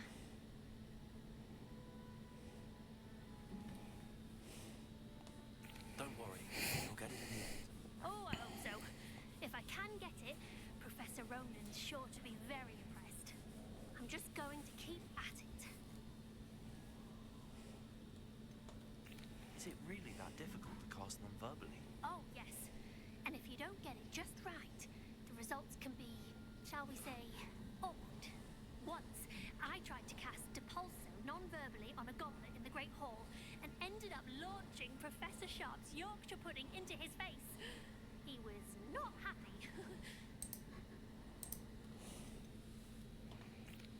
Don't worry, you'll get it in the end. Oh, I hope so. If I can get it, Professor Ronan's sure to be very impressed. I'm just going to keep at it. Is it really that difficult to cast non-verbally? Oh, yes. And if you don't get it just right, the results can be, shall we say, awkward. Once, I tried to cast Depulso non-verbally on a goblet in the Great Hall and ended up launching Professor Sharp's Yorkshire pudding into his face. He was not happy.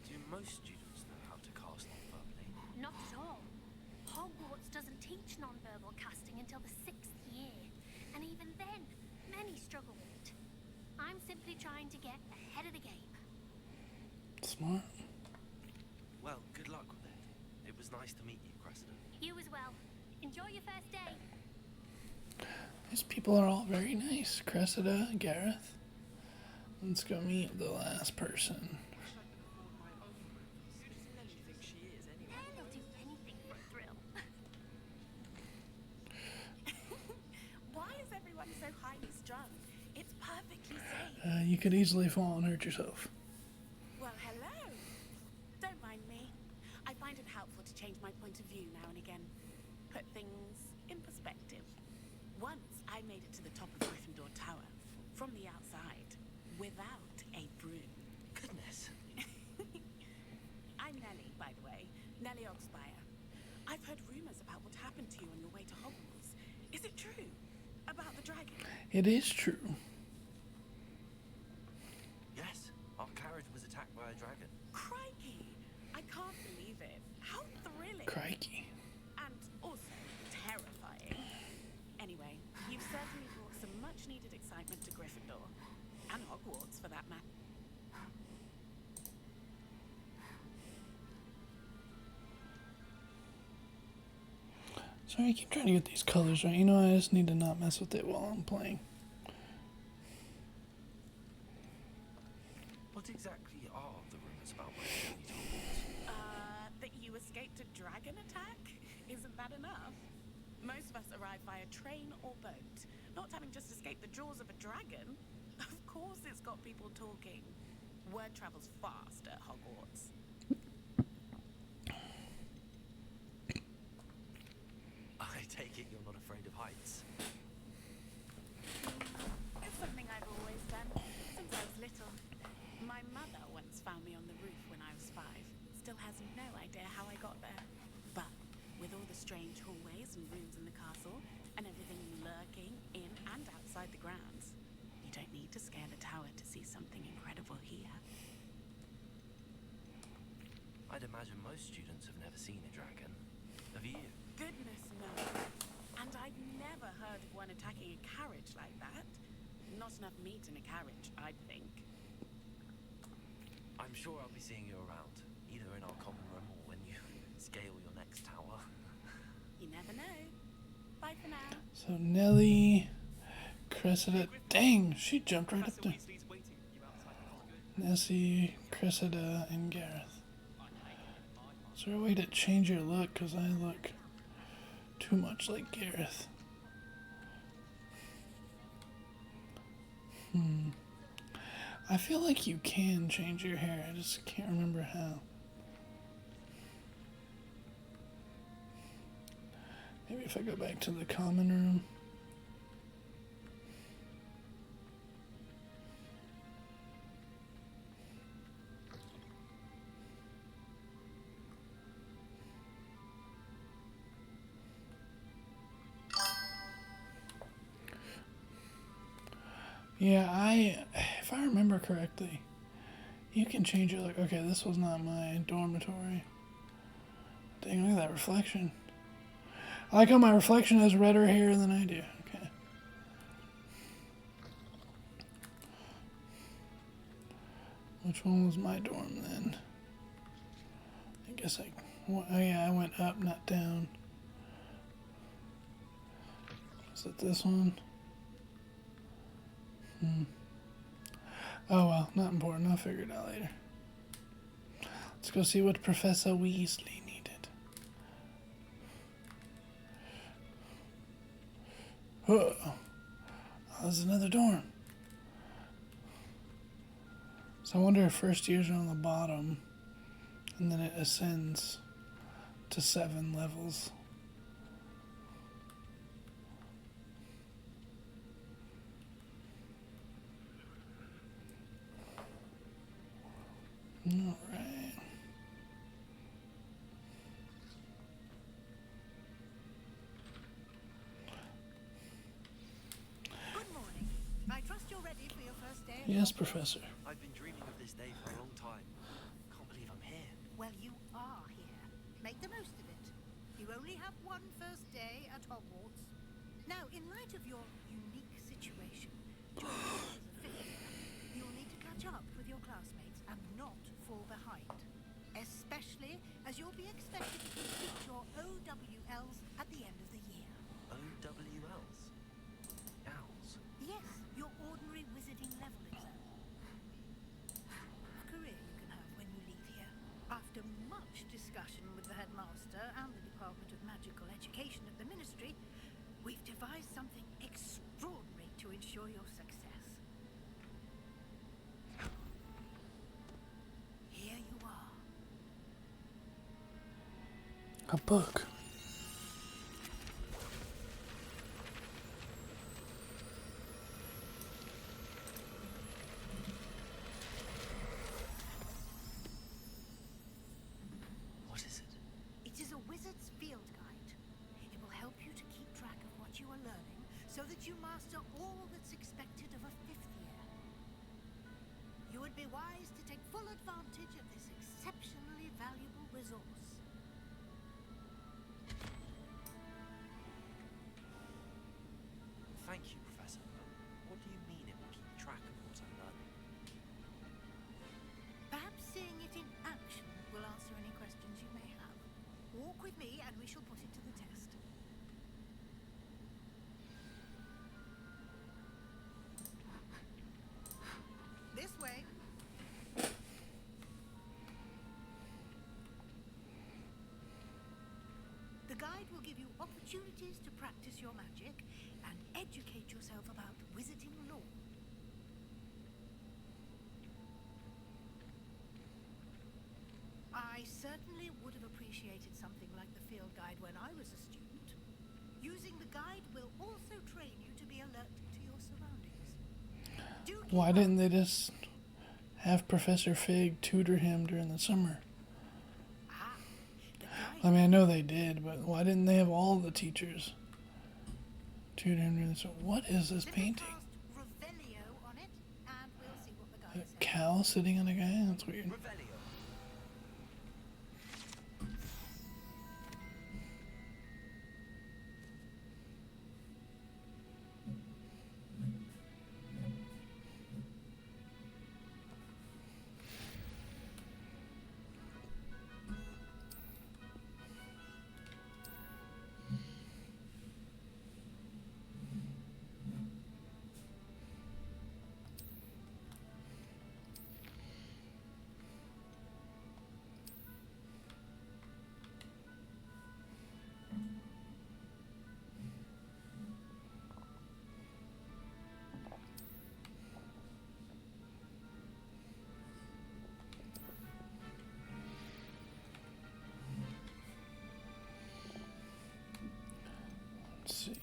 Do most students know how to cast non-verbally? Not at all. Hogwarts doesn't teach non-verbal casting until the 6th year. And even then, many struggle with it. I'm simply trying to get ahead of the game. Smart. Well, good luck with it. It was nice to meet you, Cressida. You as well. Enjoy your first day. These people are all very nice. Cressida, Gareth. Let's go meet the last person. Who does Nelly think she is, anyway? They'll do anything for a thrill. Why is everyone so highly strung? It's perfectly safe. You could easily fall and hurt yourself. Well, hello. Don't mind me. I find it helpful to change my point of view now and again. Put things in perspective. Once I made it to the top of Gryffindor Tower, from the outside, without a broom. Goodness. I'm Nellie, by the way. Nellie Oxfire. I've heard rumors about what happened to you on your way to Hogwarts. Is it true? About the dragon? It is true. Yes, our carriage was attacked by a dragon. Crikey! I can't believe it. How thrilling! Crikey. And also terrifying. Anyway, you've certainly brought some much-needed excitement to Gryffindor. And Hogwarts, for that matter. Sorry, I keep trying to get these colors right. You know, I just need to not mess with it while I'm playing. What exactly are the rumors about my journey to Hogwarts? That you escaped a dragon attack? Isn't that enough? Most of us arrive via train or boat. Not having just escaped the jaws of a dragon. Of course it's got people talking. Word travels fast at Hogwarts. I take it you're not afraid of heights. It's something I've always done, since I was little. My mother once found me on the roof when I was 5. Still has no idea how I got there. But with all the strange hallways and rooms in the castle, and everything lurking in and outside the grounds, you don't need to scale a tower to see something incredible here. I'd imagine most students have never seen a dragon. Have you? Goodness no. And I've never heard of one attacking a carriage like that. Not enough meat in a carriage, I'd think. I'm sure I'll be seeing you around, either in our common room or when you scale your next tower. You never know. Bye for now. So Nellie, Cressida, dang, she jumped right up Professor there. Weasley's waiting for you outside the Nessie, Cressida, and Gareth. Is there a way to change your look? Because I look too much like Gareth. I feel like you can change your hair. I just can't remember how. Maybe if I go back to the common room. Yeah, if I remember correctly, you can change your look. Okay, this was not my dormitory. Dang, look at that reflection. I like how my reflection has redder hair than I do. Okay. Which one was my dorm then? I guess oh yeah, I went up, not down. Is it this one? Oh well, not important. I'll figure it out later. Let's go see what Professor Weasley needed. Oh, there's another dorm. So I wonder if first years are on the bottom, and then it ascends to 7 levels. All right. Good morning. I trust you're ready for your first day. Yes, Professor. I've been dreaming of this day for a long time. Can't believe I'm here. Well, you are here. Make the most of it. You only have one first day at Hogwarts. Now, in light of your unique situation, joining us as a fifth year, you'll need to catch up with your classmates and not fall behind. Especially as you'll be expected to complete your OWLs at the end of the year. OWLs? Owls? Yes, your ordinary wizarding level exam. Career you can have when you leave here. After much discussion with the headmaster and the Department of Magical Education at the Ministry, we've devised something extraordinary to ensure your success. Here you are. A book. What is it? It is a wizard's field guide. It will help you to keep track of what you are learning so that you master all that's expected of a fifth year. You would be wise to take full advantage of this exceptionally valuable resource. Thank you, Professor. What do you mean it will keep track of what I'm learning? Perhaps seeing it in action will answer any questions you may have. Walk with me and we shall put it to the test. This way. The guide will give you opportunities to practice your magic and educate yourself about wizarding lore. I certainly would have appreciated something like the field guide when I was a student. Using the guide will also train you to be alert to your surroundings. Why didn't they just have Professor Fig tutor him during the summer? The guide I mean, I know they did, but why didn't they have all the teachers tutor him during the summer? What is this painting? cast Revelio on it, and we'll see what the A guide says. cow sitting on a guy? That's weird. Revelio. see.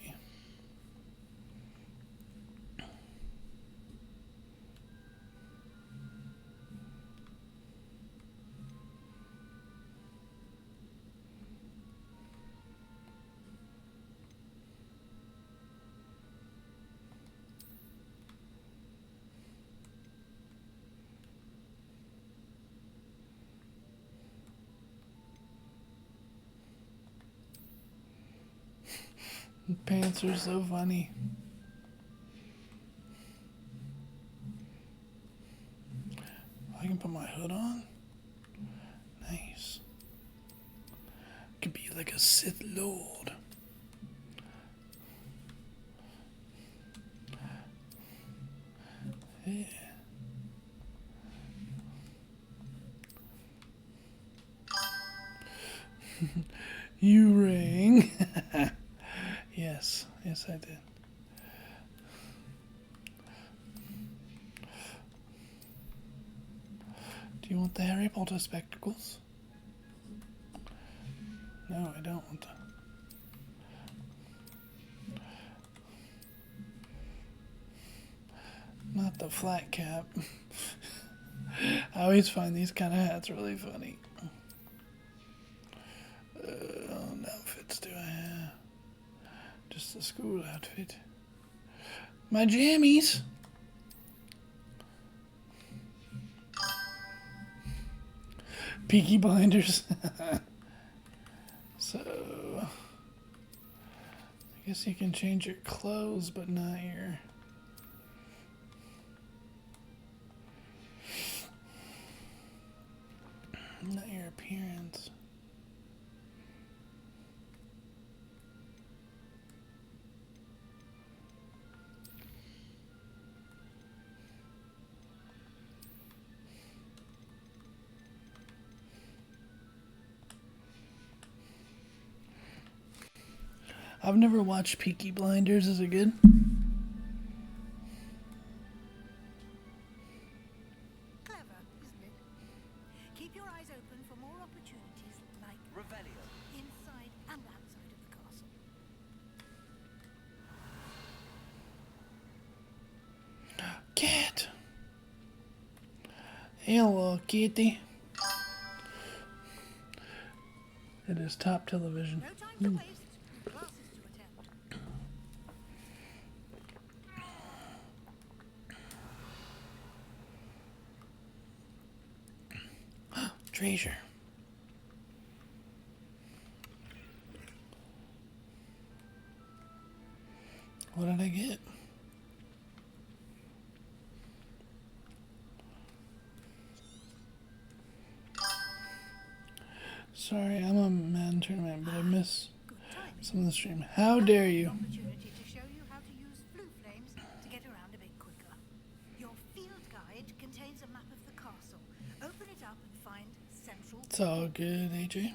Pants are so funny. I can put my hood on. Nice. Could be like a Sith Lord. Yeah. You ring. Yes, yes, I did. Do you want the Harry Potter spectacles? No, I don't want them. Not the flat cap. I always find these kind of hats really funny. What outfits do I have? Just the school outfit. My jammies. Peaky Blinders. So, I guess you can change your clothes, but not your appearance. I've never watched Peaky Blinders. Is it good? Clever, isn't it? Keep your eyes open for more opportunities like Revelio. inside and outside of the castle. Cat. Hello, kitty. It is top television. No time to waste. Classes to attend. Treasure. What did I get? Sorry, I'm a Madden tournament, but I miss Good timing. some of the stream. How dare you? Opportunity to show you how to use blue flames to get around a bit quicker. Your field guide contains a map of the castle. Open it up and find central. It's all good, AJ.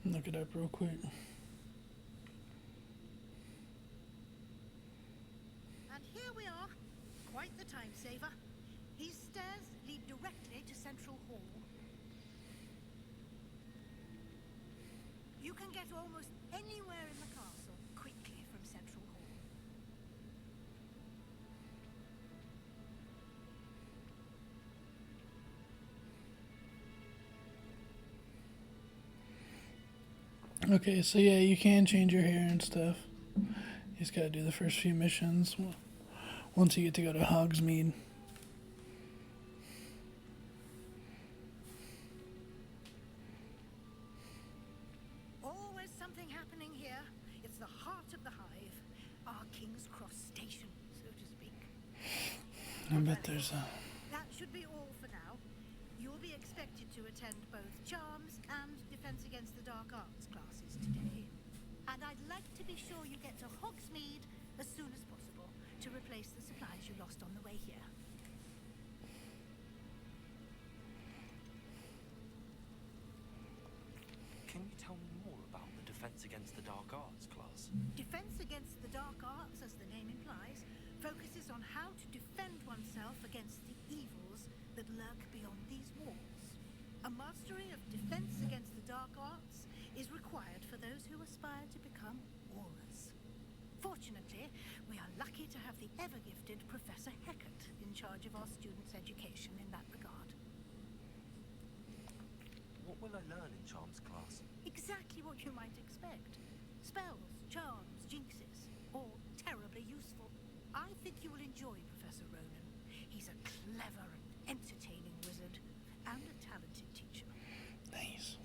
Look it up real quick. And here we are. Quite the time saver. These stairs lead directly to Central Hall. You can get almost anywhere in the castle quickly from Central Hall. Okay, so yeah, you can change your hair and stuff. You just gotta do the first few missions once you get to go to Hogsmeade. happening here. It's the heart of the hive. Our King's Cross station, so to speak. I bet there's a... That should be all for now. You'll be expected to attend both Charms and Defense Against the Dark Arts classes today. And I'd like to be sure you get to Hogsmeade as soon as possible to replace the supplies you lost on the way here. Can you tell me more about the Defense Against the Dark Arts class? Defense Against the Dark Arts, as the name implies, focuses on how to defend oneself against the evils that lurk beyond these walls. A mastery of Defense Against the Dark Arts is required for those who aspire to become Aurors. Fortunately, we are lucky to have the ever-gifted Professor Hecat in charge of our students' education in that regard. What will I learn in Charms class? Exactly what you might expect. Spells, charms, jinxes, all terribly useful. I think you will enjoy Professor Ronan. He's a clever and entertaining wizard, and a talented teacher. Nice.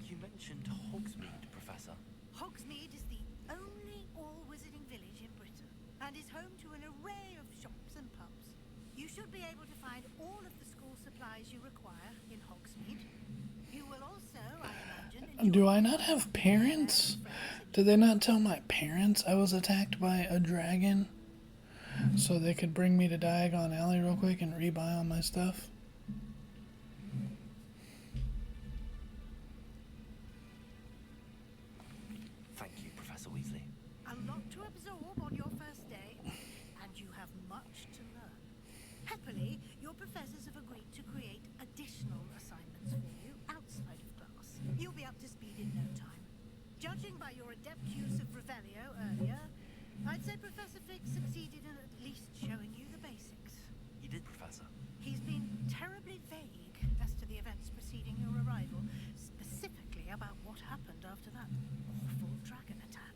You mentioned Hogsmeade, Professor. Hogsmeade is the only all-wizarding village in Britain, and is home to an array of shops and pubs. You should be able to find all of the school supplies you require in Hogsmeade. You will also, I imagine, Do I not have parents? Did they not tell my parents I was attacked by a dragon? So they could bring me to Diagon Alley real quick and rebuy all my stuff? Thank you, Professor Weasley. a lot to absorb on your first day, and you have much to learn. Happily, your professors have agreed to create additional assignments for you outside of class. You'll be up to speed in no time. Judging by your adept use of Revelio earlier, I'd say Professor Fig succeeded in at least showing you the basics. You did, Professor. He's been terribly vague as to the events preceding your arrival, specifically about what happened after that awful dragon attack.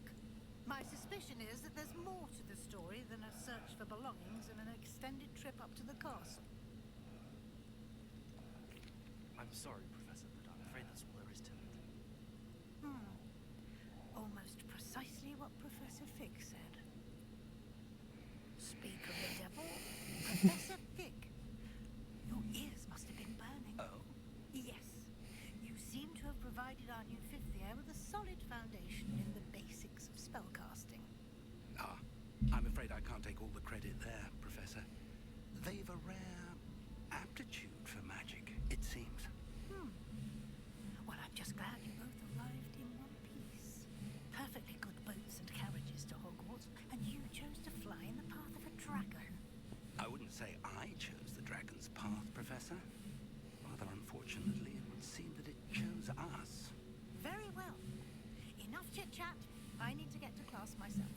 My suspicion is that there's more to the story than a search for belongings and an extended trip up to the castle. I'm sorry, Professor, but I'm afraid that's all there is to it. Almost precisely what Professor Fig said. Speak of the devil, Professor Fig. Your ears must have been burning. Oh? Yes. You seem to have provided our new fifth year with a solid foundation in the basics of spellcasting. Ah, I'm afraid I can't take all the credit there, Professor. They've a rare aptitude for magic, it seems. Well, I'm just glad you both arrived in one piece. Perfectly good boats and carriages to Hogwarts, and you chose to fly in the path of a dragon. I wouldn't say I chose the dragon's path, Professor. Rather unfortunately, it would seem that it chose us. Very well. Enough chit-chat. I need to get to class myself.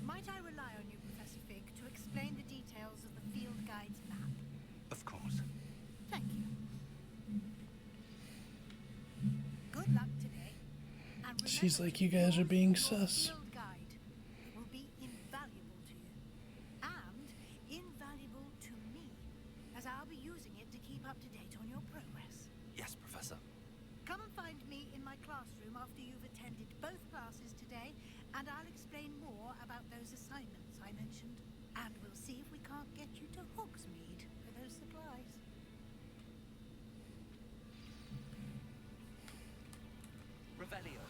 Might I rely on you, Professor Fig, to explain the details of the field guide's map? Of course. Thank you. Good luck today. And She's remember like, to you guys are use being your sus. field guide. It will be invaluable to you. And invaluable to me, as I'll be using it to keep up to date on your progress. Yes, Professor. Come and find me in my classroom after you've attended both classes today, and I'll explain more about those assignments I mentioned. And we'll see if we can't get you to Hogsmeade for those supplies. Revelio.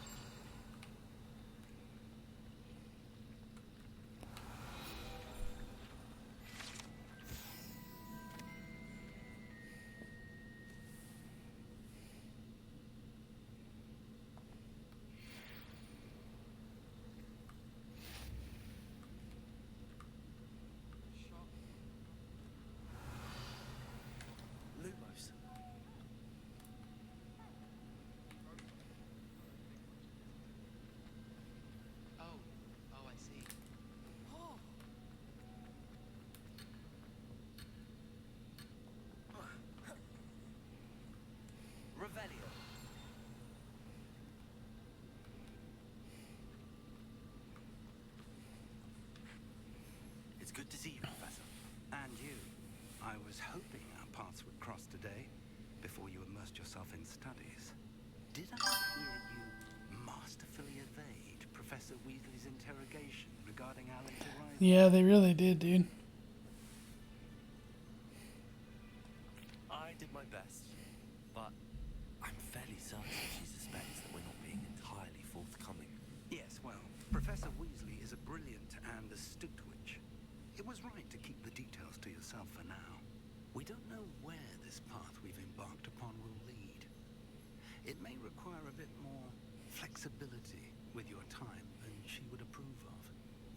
Lumos. Oh, I see. Oh, Revelio. It's good to see you, Professor. And you. I was hoping our paths would cross today, before you immersed yourself in studies. Did I hear you masterfully evade Yeah, they really did, dude. I did my best, but I'm fairly certain she suspects that we're not being entirely forthcoming. Yes, well, Professor Weasley is a brilliant and astute witch. It was right to keep the details to yourself for now. We don't know where this path we've embarked upon will lead. It may require a bit more flexibility with your time than she would approve of.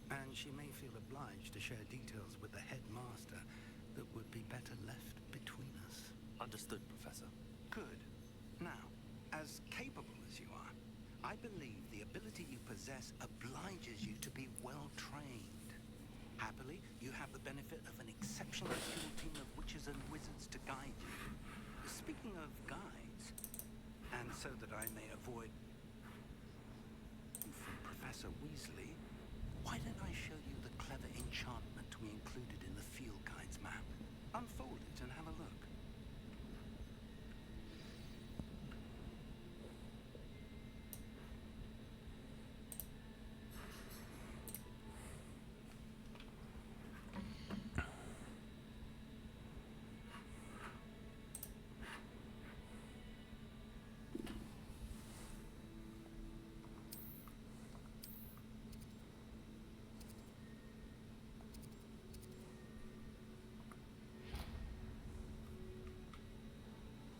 And she may feel obliged to share details with the headmaster that would be better left between us. Understood, Professor. Good. Now, as capable as you are, I believe the ability you possess obliges you to be well trained. Happily, you have the benefit of an exceptionally skilled team of witches and wizards to guide you. Speaking of guides, and so that I may avoid from Professor Weasley, why don't I show you the clever enchantment we included in the field guide's map? Unfold it and have a look.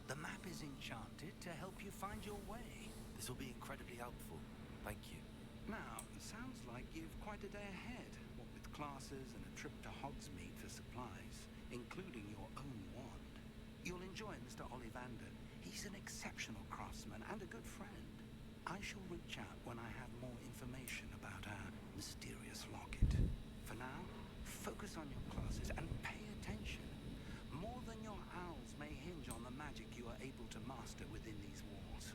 The map is enchanted to help you find your way. This will be incredibly helpful. Thank you. Now, it sounds like you've quite a day ahead, what with classes and a trip to Hogsmeade for supplies, including your own wand. You'll enjoy Mr. Ollivander. He's an exceptional craftsman and a good friend. I shall reach out when I have more information about our mysterious locket. For now, focus on your classes and pay attention. More than your owls may hinge on the magic you are able to master within these walls.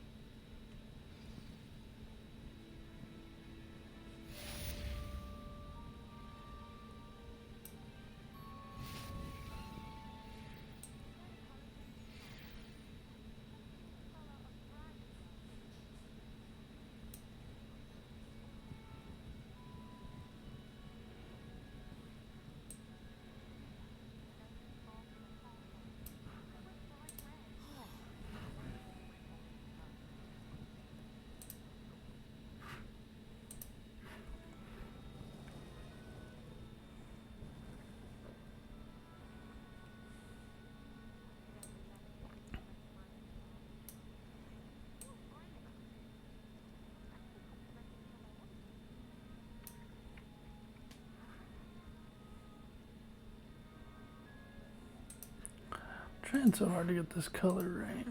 Trying so hard to get this color right.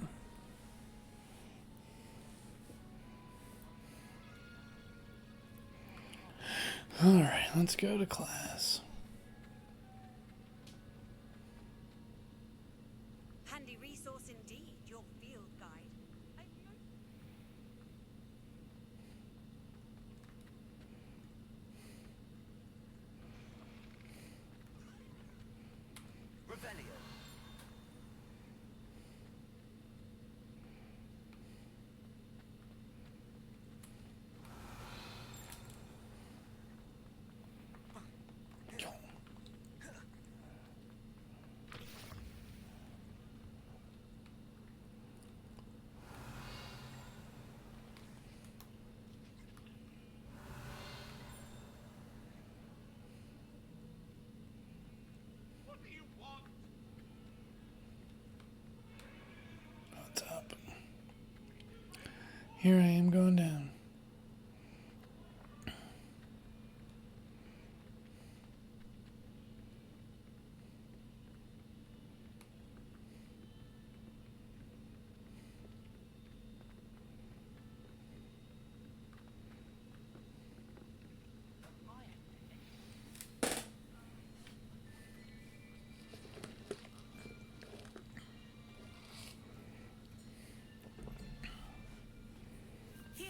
Alright, let's go to class. Handy resource indeed, your field guide. Revelio. What's up? Here I am going down. Here,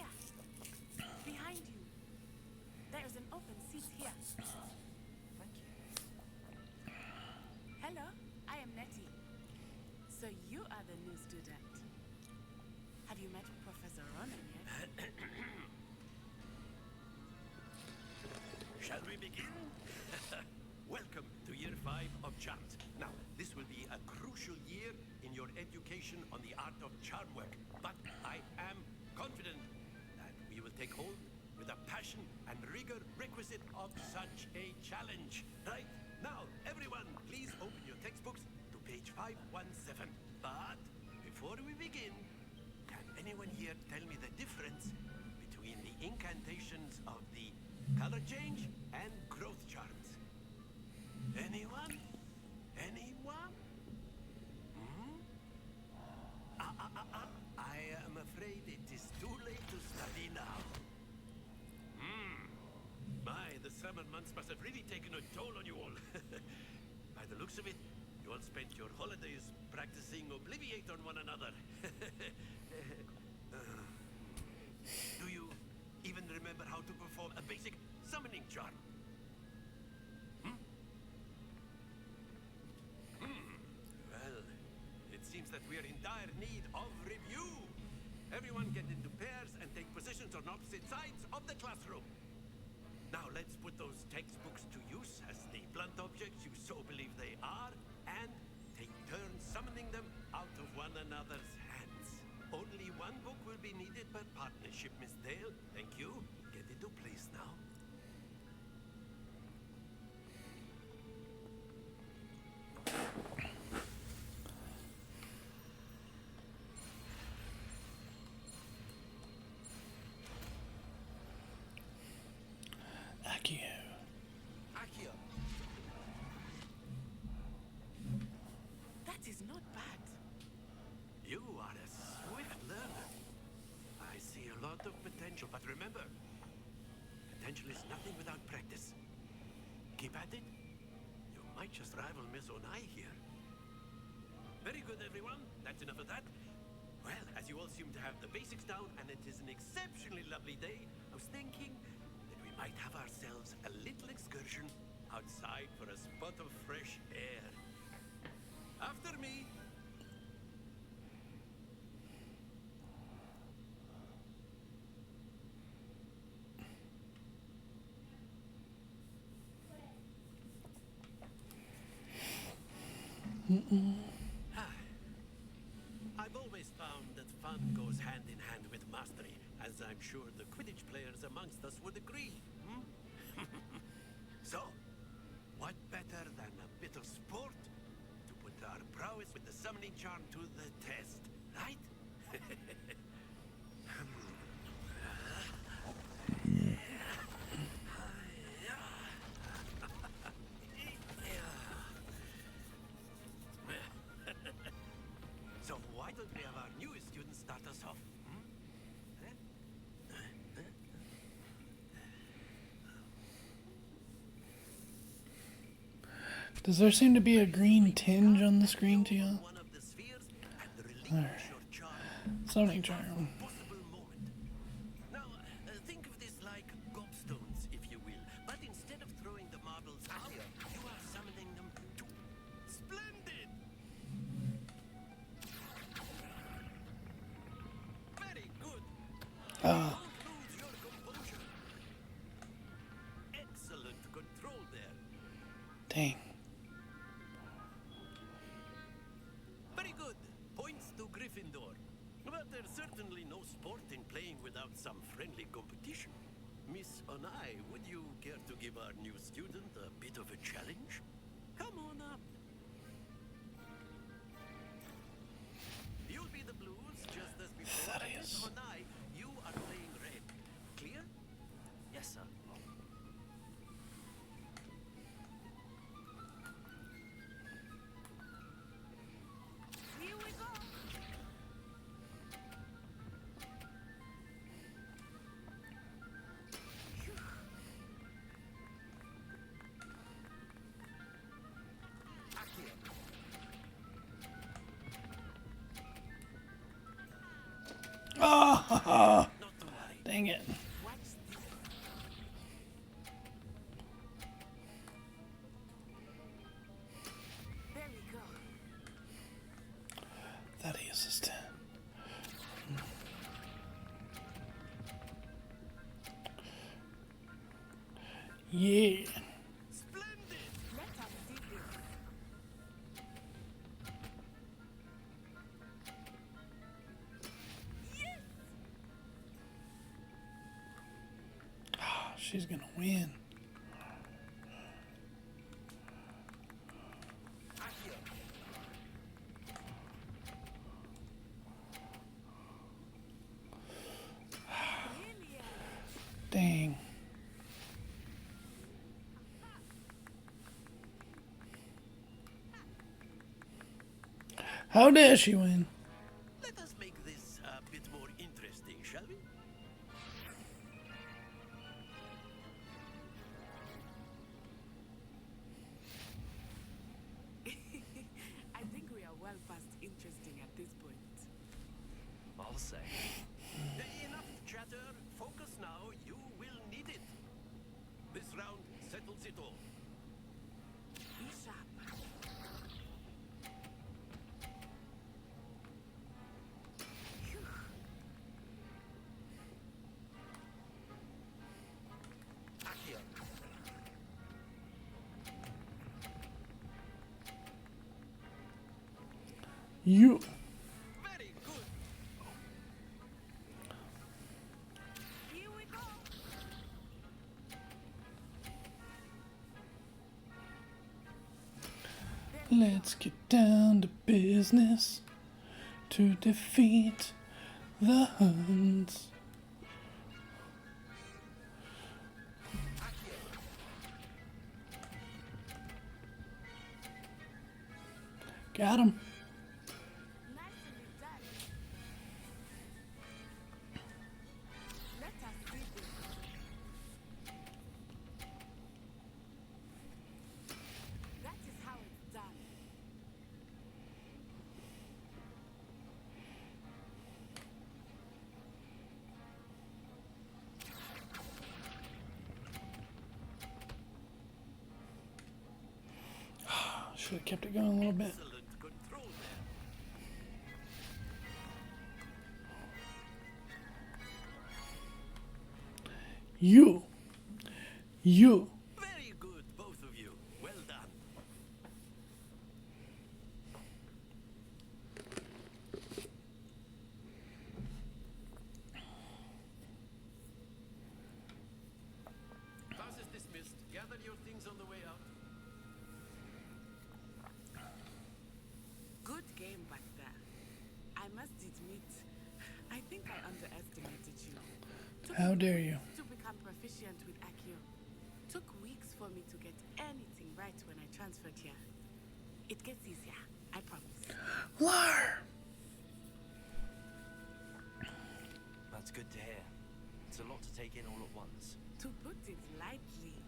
education on the art of charm work, but I am confident that we will take hold with the passion and rigor requisite of such a challenge. Right? Now, everyone, please open your textbooks to page 517. But before we begin, can anyone here tell me the difference between the incantations of the color change and growth charms? Anyone? Anyone? I am afraid it is too late to study now. My, the summer months must have really taken a toll on you all. By the looks of it, you all spent your holidays practicing Obliviate on one another. Do you even remember how to perform a basic summoning charm? Well, it seems that we are in dire need of review. Everyone get into pairs and take positions on opposite sides of the classroom. Now let's put those textbooks to use as the blunt objects you so believe they are, and take turns summoning them out of one another's hands. Only one book will be needed per partnership, Miss Dale. Thank you. Get into place now. Accio. Accio. That is not bad. You are a swift learner. I see a lot of potential, but remember, potential is nothing without practice. Keep at it. You might just rival Miss Onai here. Very good, everyone. That's enough of that. Well, as you all seem to have the basics down, and it is an exceptionally lovely day, I was thinking that we might have ourselves a little excursion outside for a spot of fresh air. After me. I've always found that fun goes hand in hand with mastery, as I'm sure the Quidditch players amongst us would agree. So, what better than a bit of sport to put our prowess with the summoning charm to the test, right? So why don't we have our newest student start us off? Does there seem to be a green tinge on the screen to you? One of the spheres and relinquish your charm. Summoning charm. Possible moment. Now, think of this like gobstones, if you will. But instead of throwing the marbles out, you are summoning them to... Splendid! Very good. Ah, Don't lose your composure. Excellent control there. dang. Very good. Points to Gryffindor. But there's certainly no sport in playing without some friendly competition. Miss Onai, would you care to give our new student a bit of a challenge? Come on up. You'll be the blues just as before. That And Miss is- Onai, you are playing red. Clear? Yes, sir. Here we go. Ah, Not to worry. dang it. Watch this. There we go. That uses 10. Yeah. Splendid! Let us do this. She's gonna win. Dang. How dare she win? Let us make this a bit more interesting, shall we? I think we are well past interesting at this point. I'll say. Enough chatter. Focus now. You will need it. This round settles it all. Be sharp. Accio. You. Very good. Here we go. Let's get down to business to defeat the Huns. Got him. Nicely done. Let us see this. That is how it's done. Should have kept it going a little bit. Excellent control there. You. Very good, both of you. Well done. Class is dismissed. Gather your things on the way out. Good game back there. I must admit, I think I underestimated you. How dare you? To become proficient with Accio. Took weeks for me to get anything right when I transferred here. It gets easier, I promise. Lar. That's good to hear. It's a lot to take in all at once. To put it lightly,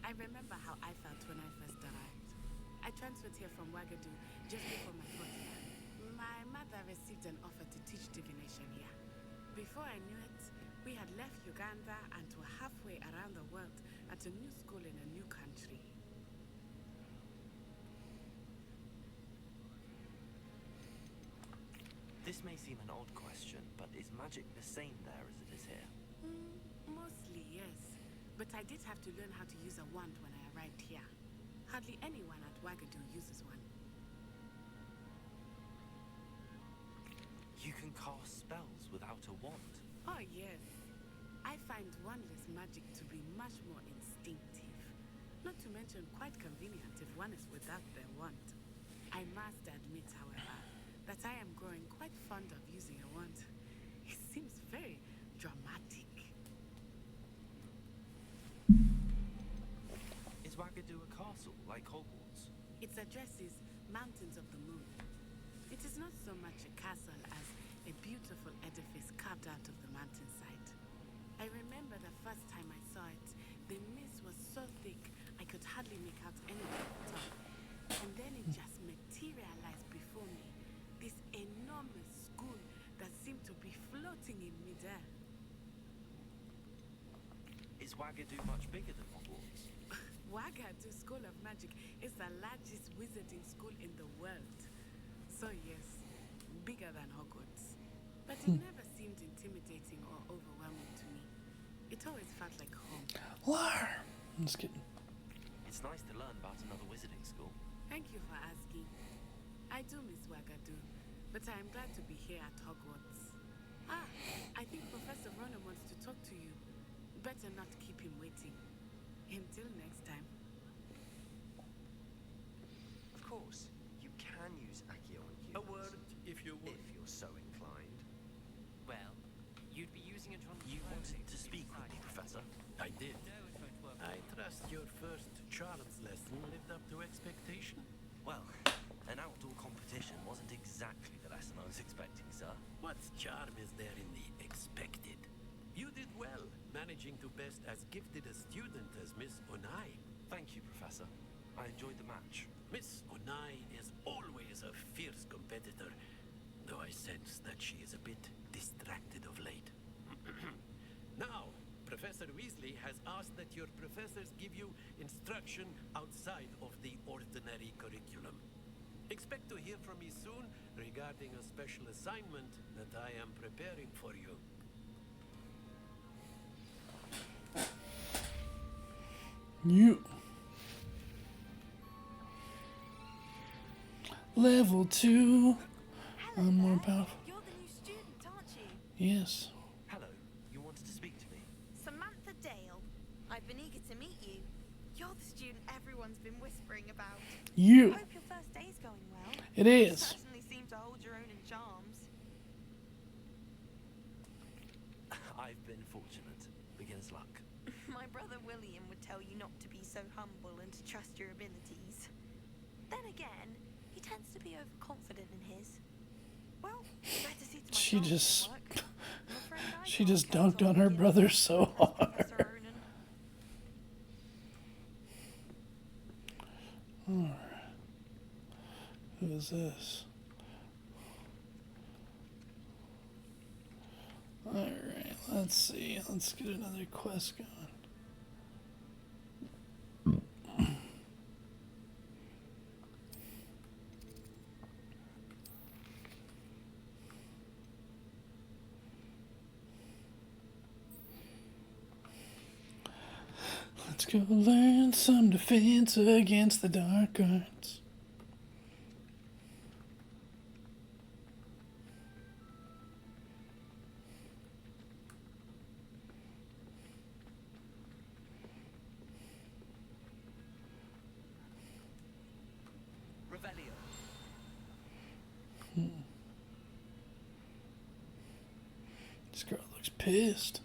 I remember how I felt when I first arrived. I transferred here from Wagadu just before my 4th year. My mother received an offer to teach divination here. Before I knew it, we had left Uganda and were halfway around the world at a new school in a new country. This may seem an odd question, but is magic the same there as it is here? Mostly, yes. But I did have to learn how to use a wand when I arrived here. Hardly anyone at Wagadu uses one. You can cast spells without a wand. Oh, yes. I find wandless magic to be much more instinctive. Not to mention quite convenient if one is without their wand. I must admit, however, that I am growing quite fond of using a wand. It seems very dramatic. Is Wagadu a castle like Hogwarts? Its address is Mountains of the Moon. It is not so much a castle as a beautiful edifice carved out of the mountainside. I remember the first time I saw it, the mist was so thick I could hardly make out anything at all. And then it just materialized before me, this enormous school that seemed to be floating in midair. Is Wagadu much bigger than Hogwarts? Wagadu School of Magic is the largest wizarding school in the world. So yes, bigger than Hogwarts. But it never seemed intimidating or overwhelming to me. It always felt like home. Lar. I'm just kidding. It's nice to learn about another wizarding school. Thank you for asking. I do miss Wagadu, but I am glad to be here at Hogwarts. I think Professor Ronan wants to talk to you. Better not keep Until next time. Of course, you can use Accio on humans. A word, if you would. If you're so inclined. Well, you'd be using it on You wanted to speak with me, Professor? I did. No, it won't work. I trust your first charms lesson lived up to expectation. Well, an outdoor competition wasn't exactly the lesson I was expecting, sir. What charm is there in the expected? You did well, managing to best as gifted a student as Miss Onai. Thank you, Professor. I enjoyed the match. Miss Onai is always a fierce competitor, though I sense that she is a bit distracted of late. Now, Professor Weasley has asked that your professors give you instruction outside of the ordinary curriculum. Expect to hear from me soon regarding a special assignment that I am preparing for you. You. Level 2. I'm more powerful. You're the new student, aren't you? Yes. Hello, you wanted to speak to me? Samantha Dale. I've been eager to meet you. You're the student everyone's been whispering about. You. Hope your first day's going well. It You is. certainly seem to hold your own in charms. I've been fortunate. Beginner's luck. My brother William would tell you not to be so humble and to trust your abilities. Then again, he tends to be overconfident in his. Well, better see to my She classroom just- work. I'm afraid I She can't just count dunked on her you, brother so Professor hard. Ronan. Alright. Who is this? Alright, let's see. Let's get another quest going. Let's go learn some defense against the dark arts. Revelio. This girl looks pissed.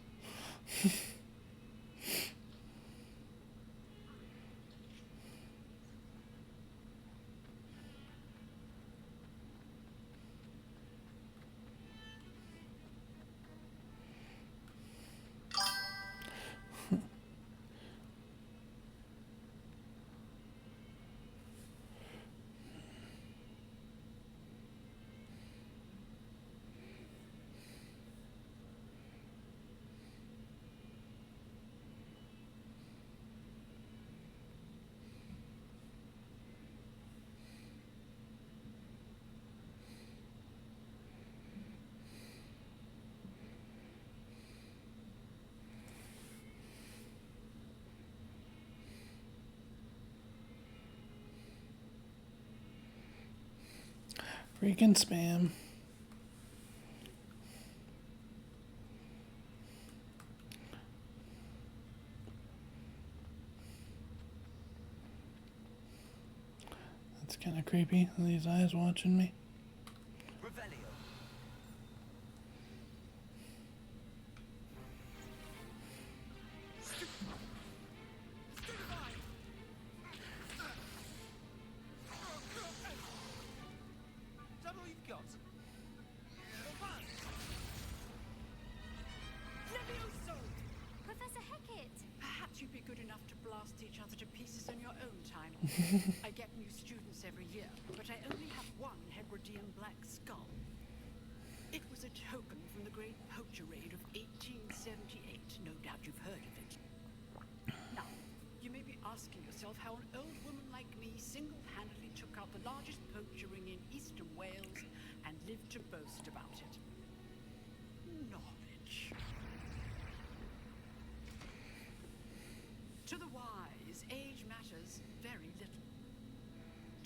Freaking spam. That's kind of creepy. These eyes watching me. Revelio. Is that all you've got? Levioso! Professor Hecat! Perhaps you'd be good enough to blast each other to pieces in your own time. I get new students every year, but I only have one Hebridean black skull. It was a token from the great poacher raid of 1878. No doubt you've heard of it. Now, you may be asking yourself how an old woman like me single-handedly took out the largest poacher ring in eastern Wales and lived to boast about it. Knowledge. To the wise, age matters very little.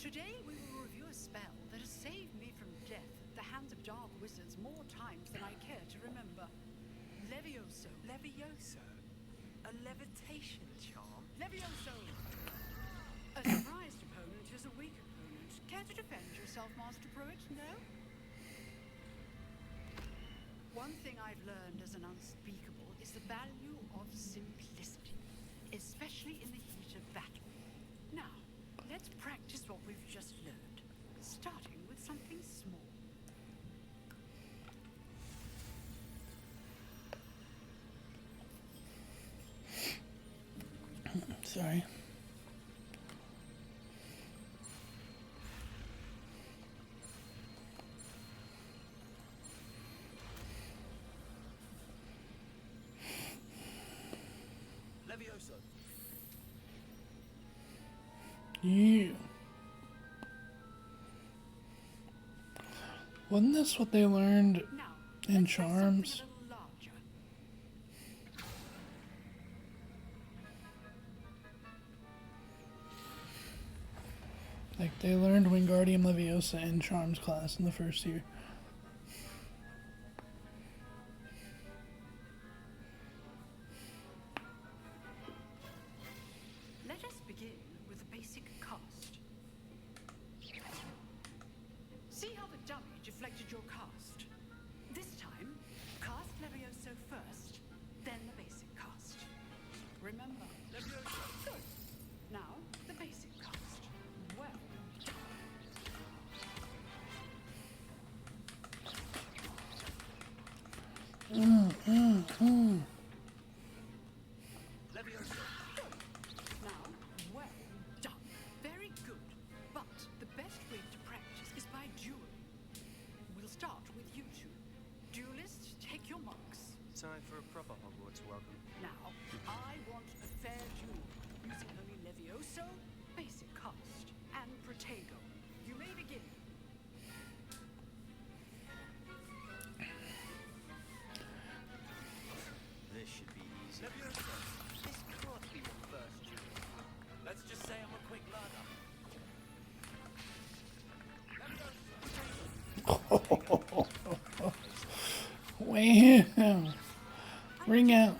Today we will review a spell that has saved me from death at the hands of dark wizards more times than I care to remember. Levioso. Levioso. A levitation charm? Levioso! A surprised opponent is a weak opponent. Care to defend yourself, Master Pruitt? No? One thing I've learned as an unspeakable is the value of simplicity, especially in the heat of battle. Now, let's practice what we've just learned, starting with something small. Sorry. Levioso. Yeah. Wasn't this what they learned Now, in let's try something Charms? a little larger. Like they learned Wingardium Leviosa in Charms class in the first year. Let us begin with the basic cast. See how the dummy deflected your cast? This time, cast Levioso first, then the basic cast. Remember, Levioso. Good. Now, the basic cast. Well done. Levioso. Now, well done. Very good. But the best way to practice is by dueling. We'll start with you two. Duelists, take your marks. Time for a proper Hogwarts welcome. Now, I want a fair duel using only Levioso, basic cast, and Protego. You may begin. This should be easy. Levioso. This can't be your first duel. Let's just say I'm a quick learner. Wow. Ring out.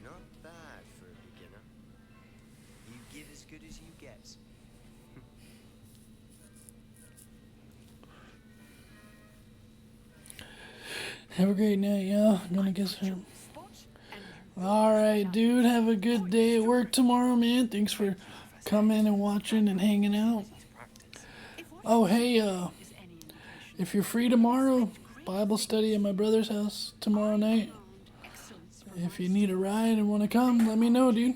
Not bad for a beginner. You give as good as you get. Have a great night, y'all. I'm gonna get some. Alright, dude. Have a good day at work tomorrow, man. Thanks for coming and watching and hanging out. Oh, hey, if you're free tomorrow, Bible study at my brother's house tomorrow night. If you need a ride and want to come, let me know, dude.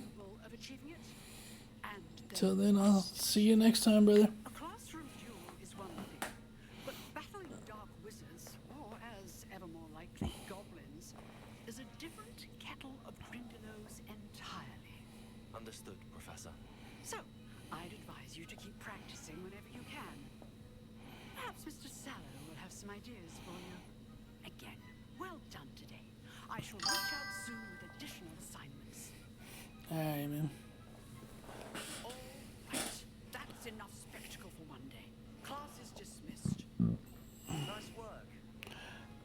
Till then, I'll see you next time, brother. A classroom duel is one thing, but battling dark wizards, or as ever more likely, goblins, is a different kettle of grindylows entirely. Understood, Professor. So, I'd advise you to keep practicing whenever you can. Perhaps Mr. Sallow will have some ideas for you. Again, well done today. I shall reach out soon with additional assignments. Alright, man. All right, that's enough spectacle for one day. Class is dismissed. Nice work.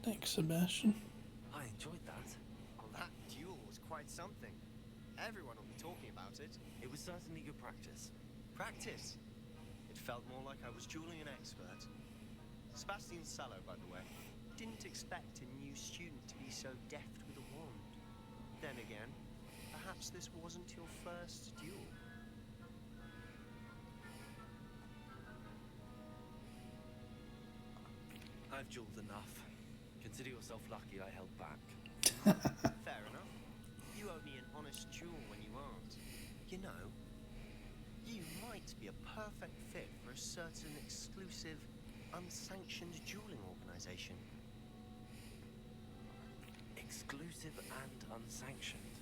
Thanks, Sebastian. I enjoyed that. Well, that duel was quite something. Everyone will be talking about it. It was certainly good practice. Practice. It felt more like I was dueling an expert. Sebastian Sallow, by the way, didn't expect a new student to be so deft with a wand. Then again, perhaps this wasn't your first duel. I've dueled enough. Consider yourself lucky I held back. Fair enough. You owe me an honest duel when you aren't. You know, you might be a perfect fit for a certain exclusive, unsanctioned dueling organization. Exclusive and unsanctioned.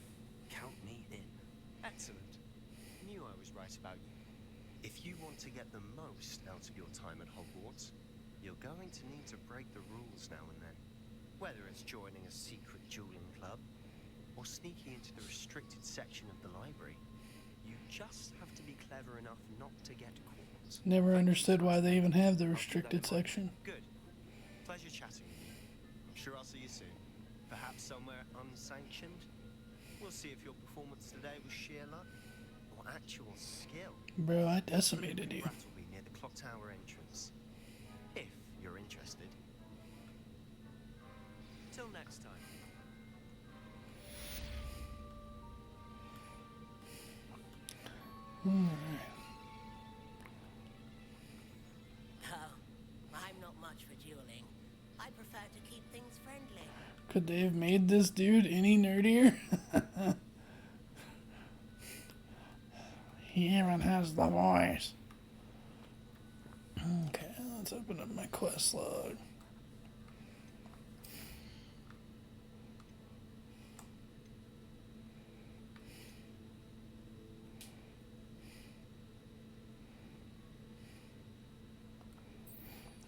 Count me in. Excellent. Knew I was right about you. If you want to get the most out of your time at Hogwarts, you're going to need to break the rules now and then. Whether it's joining a secret dueling club, or sneaking into the restricted section of the library, you just have to be clever enough not to get caught. Never understood why they even have the restricted section. Good. Pleasure chatting with you. I'm sure I'll see you soon. Perhaps somewhere unsanctioned? We'll see if your performance today was sheer luck or actual skill. Bro, I decimated you. Rattleby near the clock tower entrance. If you're interested. Till next time. Oh, I'm not much for dueling. I prefer to keep things friendly. Could they have made this dude any nerdier? He even has the voice. Okay, let's open up my quest log.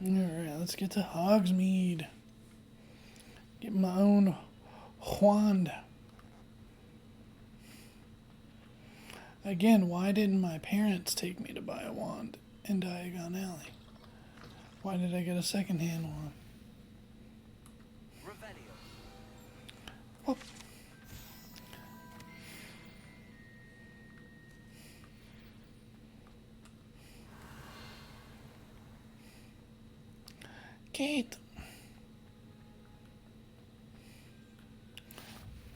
Alright, let's get to Hogsmeade. Get my own wand. Again, why didn't my parents take me to buy a wand in Diagon Alley? Why did I get a secondhand one? Revelio. Oh. Kate.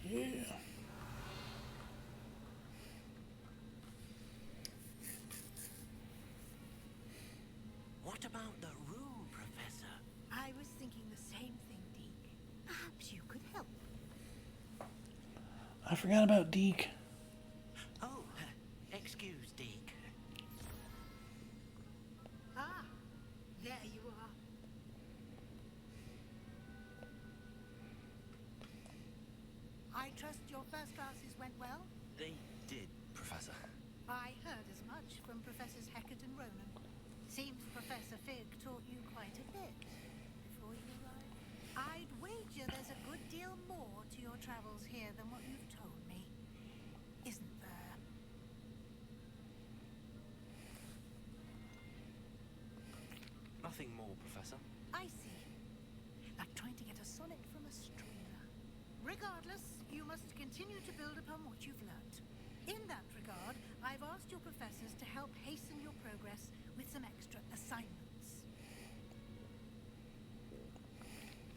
Yeah. What about the room, Professor? I was thinking the same thing, Deke. Perhaps you could help. I forgot about Deke. Oh, excuse, Deke. Ah, there you are. I trust your first classes went well? They did, Professor. I heard as much from Professors Heckert and Ronan. Seems Professor Fig taught you quite a bit before you arrived. I'd wager there's a good deal more to your travels here than what you've told me. Isn't there? Nothing more, Professor. I see. Like trying to get a sonnet from a streamer. Regardless, you must continue to build upon what you've learnt. In that regard, I've asked your professors to help hasten your progress with some extra assignments.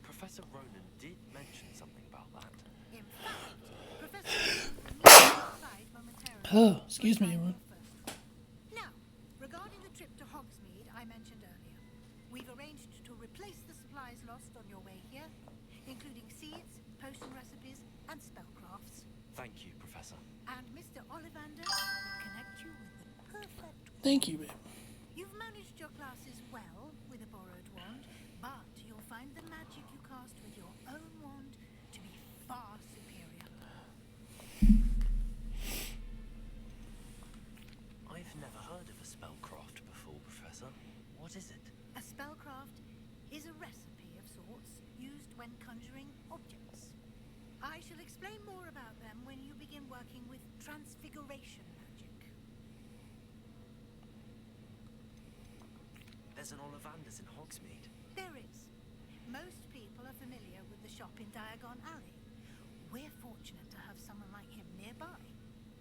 Professor Ronan did mention something about that. In fact, Professor Ronan will meet you outside momentarily. Oh, excuse me, to everyone. assign your first one. Now, regarding the trip to Hogsmeade I mentioned earlier, we've arranged to replace the supplies lost on your way here, including seeds, potion recipes, and spellcrafts. Thank you, Professor. And Mr. Ollivander will connect you with the perfect. Thank you, babe. You've managed your classes well with a borrowed wand, but you'll find the magic you cast with your own wand to be far superior. I've never heard of a spellcraft before, Professor. What is it? A spellcraft is a recipe of sorts used when conjuring objects. I shall explain more about them when you begin working with transfiguration magic. There's an Ollivander's in Hogsmeade. There is. Most people are familiar with the shop in Diagon Alley. We're fortunate to have someone like him nearby.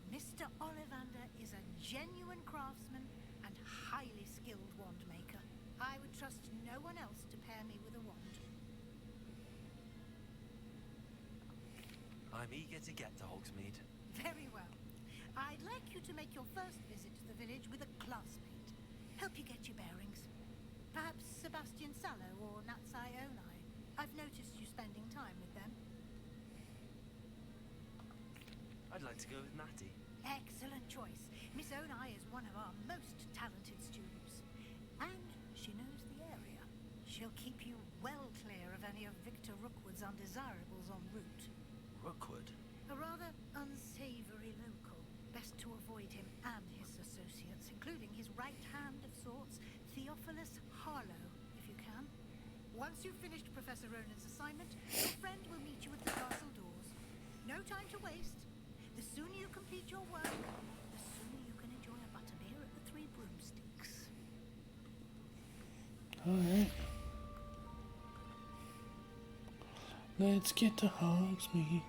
Mr. Ollivander is a genuine craftsman and highly skilled wand maker. I would trust no one else to pair me with a wand. I'm eager to get to Hogsmeade. Very well. I'd like you to make your first visit to the village with a classmate. Help you get your bearings. Perhaps Sebastian Sallow or Natsai Onai. I've noticed you spending time with them. I'd like to go with Natty. Excellent choice. Miss Onai is one of our most talented students. And she knows the area. She'll keep you well clear of any of Victor Rookwood's undesirables en route. Rookwood? A rather unsavory local. Best to avoid him and his associates, including his right hand of sorts, Theophilus Harlow, if you can. Once you've finished Professor Ronan's assignment, your friend will meet you at the castle doors. No time to waste. The sooner you complete your work, the sooner you can enjoy a butterbeer at the Three Broomsticks. Alright. Let's get to Hogsmeade.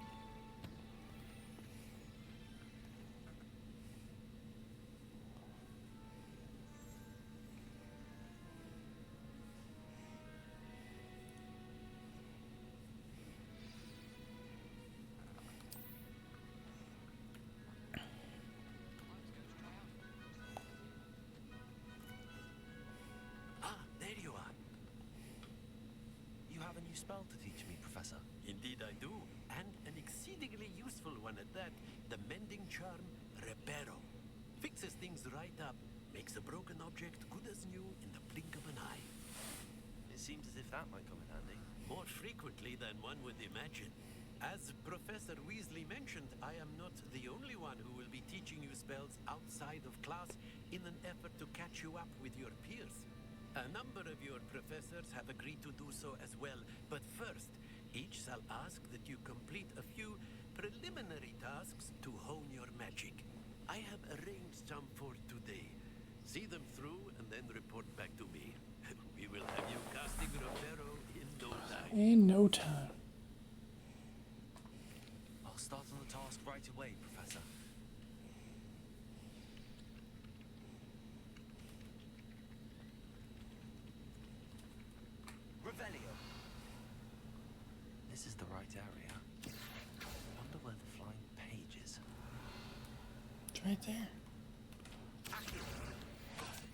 Ah, there you are. You have a new spell to teach me, Professor. Indeed I do, and an exceedingly useful one at that. The mending charm, Reparo. Fixes things right up, makes a broken object good as new in the blink of an eye. It seems as if that might come in handy. More frequently than one would imagine. As Professor Weasley mentioned, I am not the only one who will be teaching you spells outside of class in an effort to catch you up with your peers. A number of your professors have agreed to do so as well, but first, each shall ask that you complete a few preliminary tasks to hone your magic. I have arranged some for today. See them through and then report back to me. We will have you casting Reparo in no time. In no time. I'll start on the task right away, Professor. Revelio. This is the right area. I wonder where the flying page is. It's right there.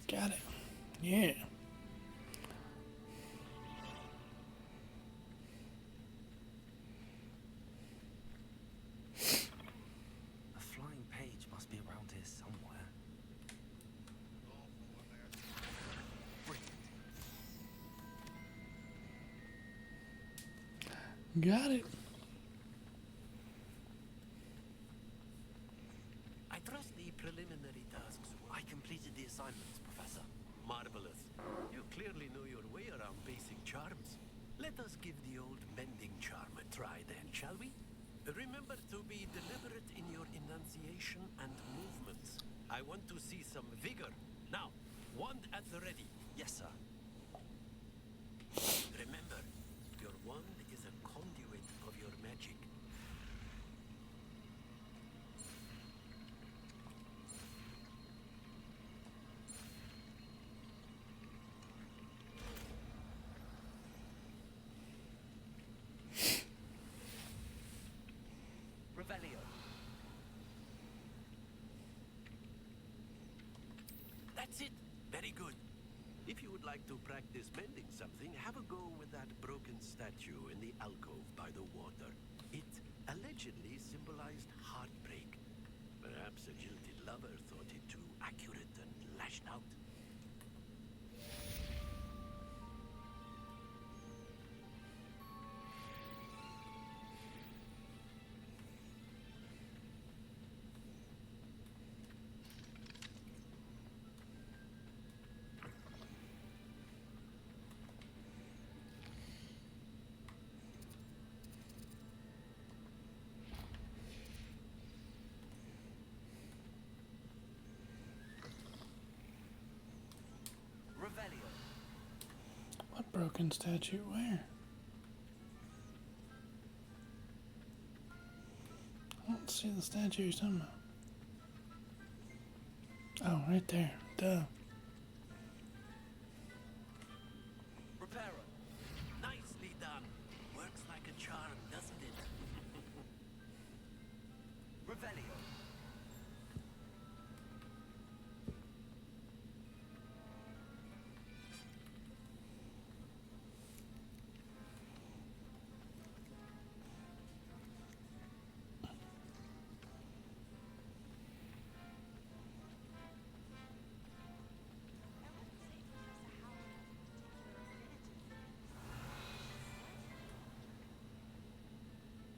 Got it. Yeah. A flying page must be around here somewhere. Got it. I trust the preliminary tasks. I completed the assignments, Professor. Marvelous. You clearly know your way around basic charms. Let us give the old mending charm a try then, shall we? Remember to be deliberate in your enunciation and movements. I want to see some vigor. Now, wand at the ready. Yes, sir. Remember, your wand is a conduit of your magic. Revelio. That's it. Very good. If you would like to practice mending something, have a go with that broken statue in the alcove by the water. It allegedly symbolized heartbreak. Perhaps a jilted lover thought it too accurate and lashed out. Revelio. What broken statue? Where? I don't see the statue you're talking about. Oh, right there. Duh. Reparo. Nicely done. Works like a charm, doesn't it? Revelio.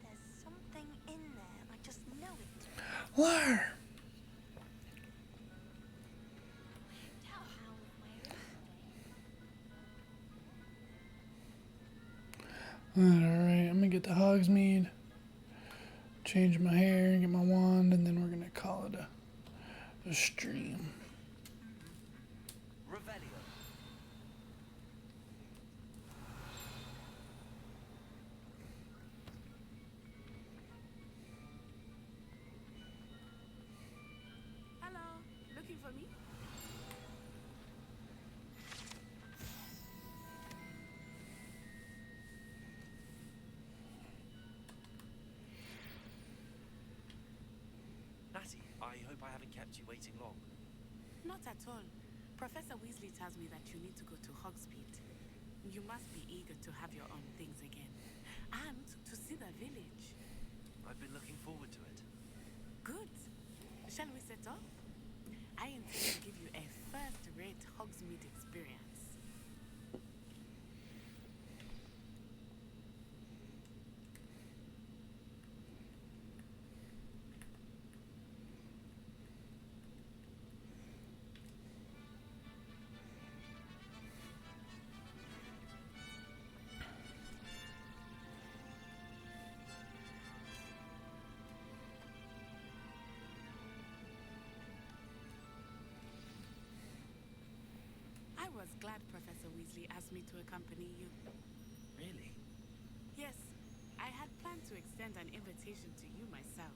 There's something in there. I just know it. Liar! Alright, I'm gonna get to Hogsmeade, change my hair, get my wand, and then we're gonna call it a stream. Revelio. hope I haven't kept you waiting long. Not at all. Professor Weasley tells me that you need to go to Hogsmeade. You must be eager to have your own things again. And to see the village. I've been looking forward to it. Good. Shall we set off? I intend to give you a first-rate Hogsmeade experience. I was glad Professor Weasley asked me to accompany you. Really? Yes, I had planned to extend an invitation to you myself.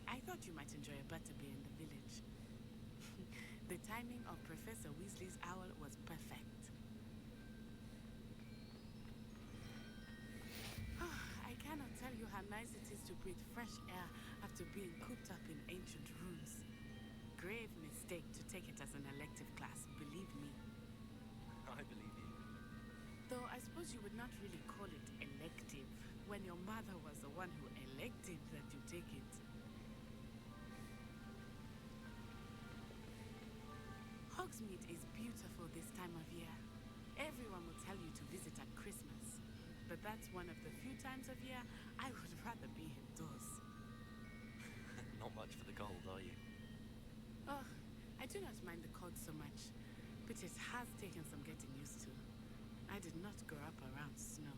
I thought you might enjoy a butterbeer in the village. The timing of Professor Weasley's owl was perfect. I cannot tell you how nice it is to breathe fresh air after being cooped up in ancient rooms. Grave mistake to take it as an elective class, believe me. I believe you. Though I suppose you would not really call it elective when your mother was the one who elected that you take it. Hogsmeade is beautiful this time of year. Everyone will tell you to visit at Christmas. But that's one of the few times of year I would rather be indoors. Not much for the cold, are you? Oh, I do not mind the cold so much, but it has taken some getting used to. I did not grow up around snow.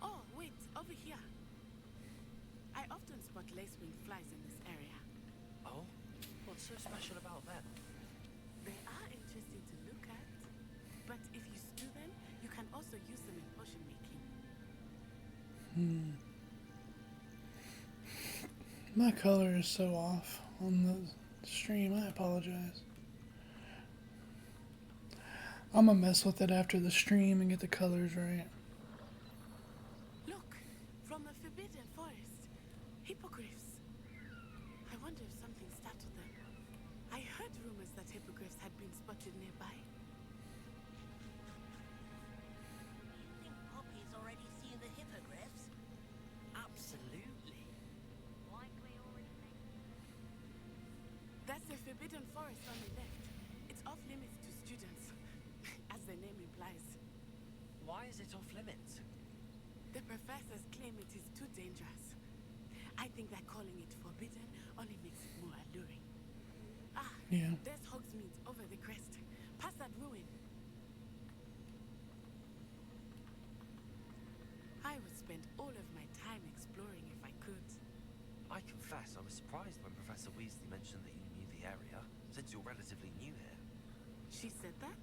Oh, wait, over here. I often spot lacewing flies in this area. Oh? What's so special about them? They are interesting to look at, but if you stew them, you can also use them in potion making. My color is so off on the stream. I apologize. I'm gonna mess with it after the stream and get the colors right. Look, from the Forbidden Forest. Hippogriffs. I wonder if something startled them. I heard rumors that hippogriffs had been spotted nearby. You think Poppy's already seen the hippogriffs? Absolutely. Like we already think. That's the Forbidden Forest on the left. It's off limits to students, as the name implies. Why is it off limits? The professors claim it is too dangerous. I think that calling it forbidden only makes it more alluring. Ah, Yeah. there's Hogsmeade over the crest. Past that ruin. I would spend all of my time exploring if I could. I confess, I was surprised when Professor Weasley mentioned that you knew the area, since you're relatively new here. She said that?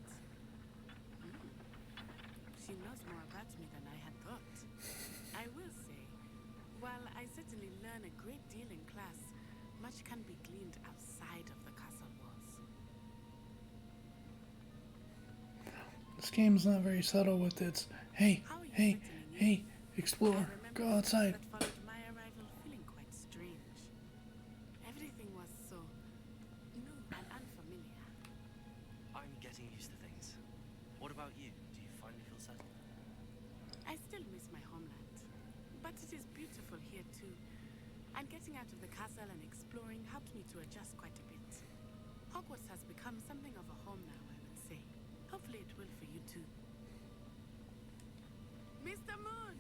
She knows more about me than I had thought. I will say, while I certainly learn a great deal in class, much can be gleaned outside of the castle walls. This game's not very subtle with its hey, How are you hey, settling in? hey, explore, I remember go the weeks outside. that followed my arrival feeling quite strange. Everything was so new and unfamiliar. I'm getting used to things. What about you? Do you finally feel settled? I still miss my homeland, but it is beautiful here too. And getting out of the castle and exploring helped me to adjust quite a bit. Hogwarts has become something of a home now, I would say. Hopefully it will for you too. Mr. Moon!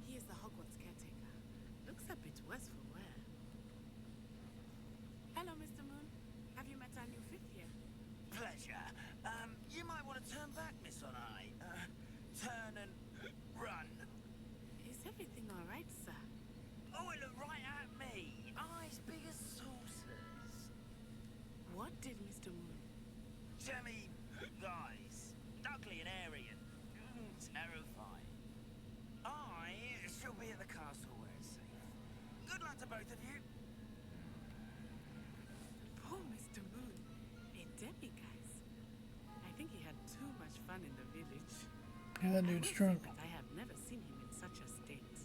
He is the Hogwarts caretaker. Looks a bit worse for wear. Hello, Mr. Moon. Have you met our new fifth year? Pleasure. You might want to turn back, Miss Onai. Turn and run. Is everything all right, sir? Oh, it looked right at me. Eyes big as saucers. What did Mr. Moon? Jemmy guys. Ugly and airy and terrifying. I shall be at the castle where it's safe. Good luck to both of you. Poor Mr. Moon. A demiguise. I think he had too much fun in the village. Yeah, that I dude's will say drunk. that I have never seen him in such a state.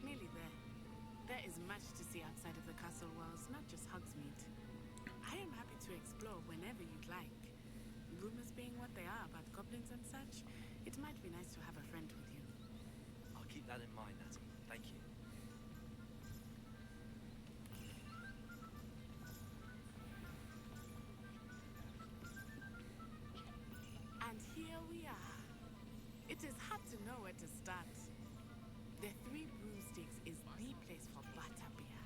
Nearly to explore whenever you'd like. Rumors being what they are about goblins and such, it might be nice to have a friend with you. I'll keep that in mind, Natty. Thank you. And here we are. It is hard to know where to start. The Three Broomsticks is the place for butterbeer,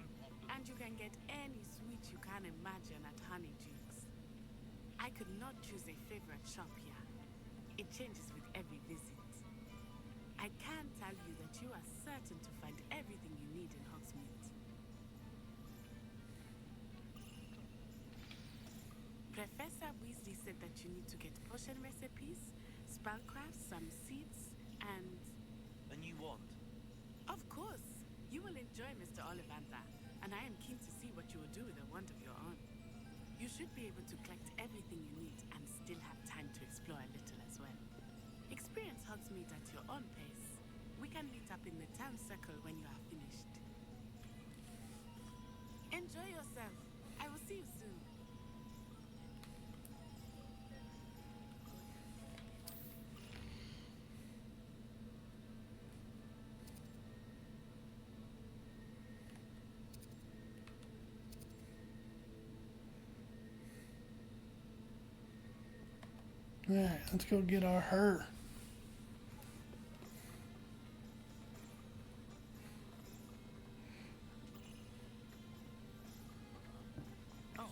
and you can get any sweet you can imagine at Honeyjuice. I could not choose a favorite shop here. It changes with every visit. I can tell you that you are certain to find everything you need in Hogsmeade. Professor Weasley said that you need to get potion recipes, spellcrafts, some seeds, and... A new wand? Of course! You will enjoy Mr. Ollivander, and I am keen to see what you will do with a wand of your own. You should be able to collect everything you need and still have time to explore a little as well. Experience Hogsmeade at your own pace. We can meet up in the town circle when you are finished. Enjoy yourself. I will see you soon. Alright, let's go get our her. Oh.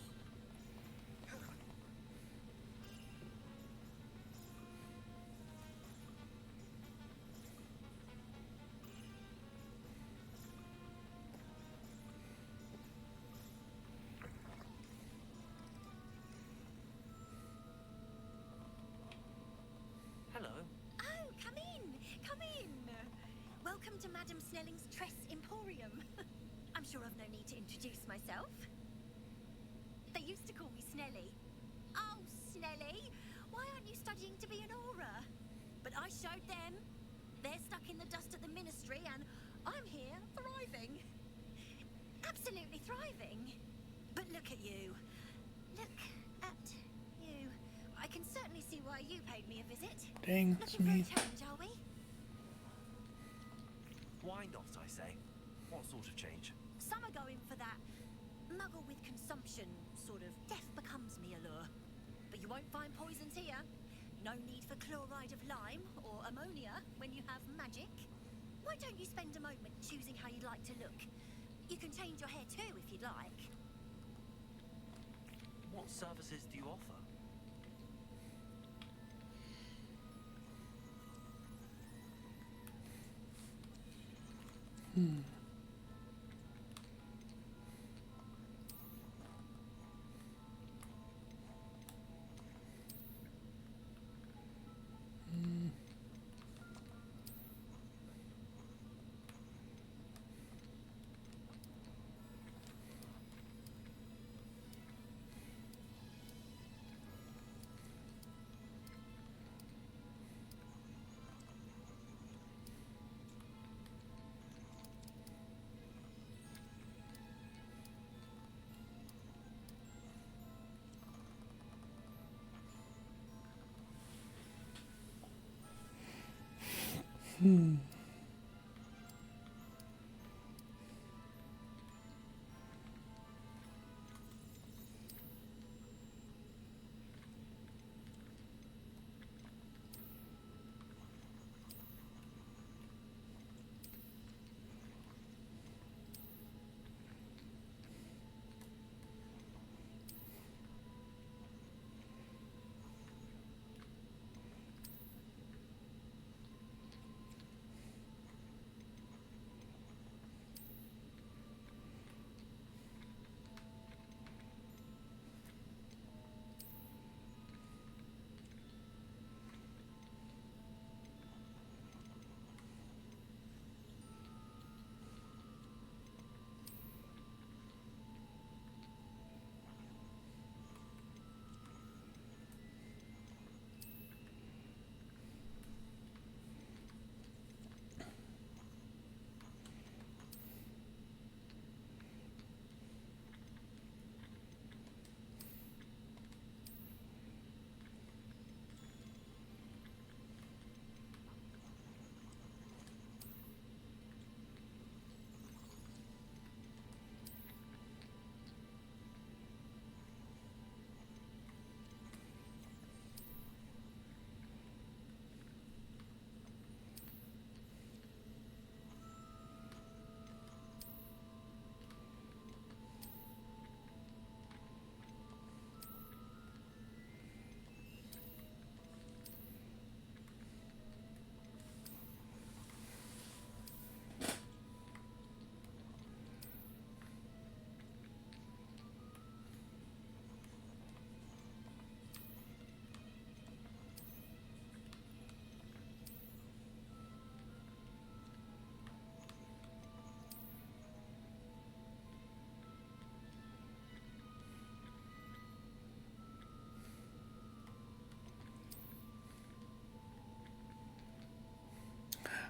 Hello. Oh, come in! Come in! Welcome to Madame Snelling's Tress Emporium. I'm sure I've no need to introduce myself. They used to call me Snelly. Oh, Snelly! Why aren't you studying to be an aura? But I showed them. They're stuck in the dust at the Ministry, and I'm here, thriving. Absolutely thriving. But look at you. Look at you. I can certainly see why you paid me a visit. Dang, it's Looking for a me. change, are we? Why not, I say? What sort of change? Some are going for that muggle with consumption, sort of death becomes me allure. But you won't find poisons here. No need for chloride of lime or ammonia when you have magic. Why don't you spend a moment choosing how you'd like to look? You can change your hair too if you'd like. What services do you offer?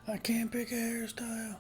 I can't pick a hairstyle.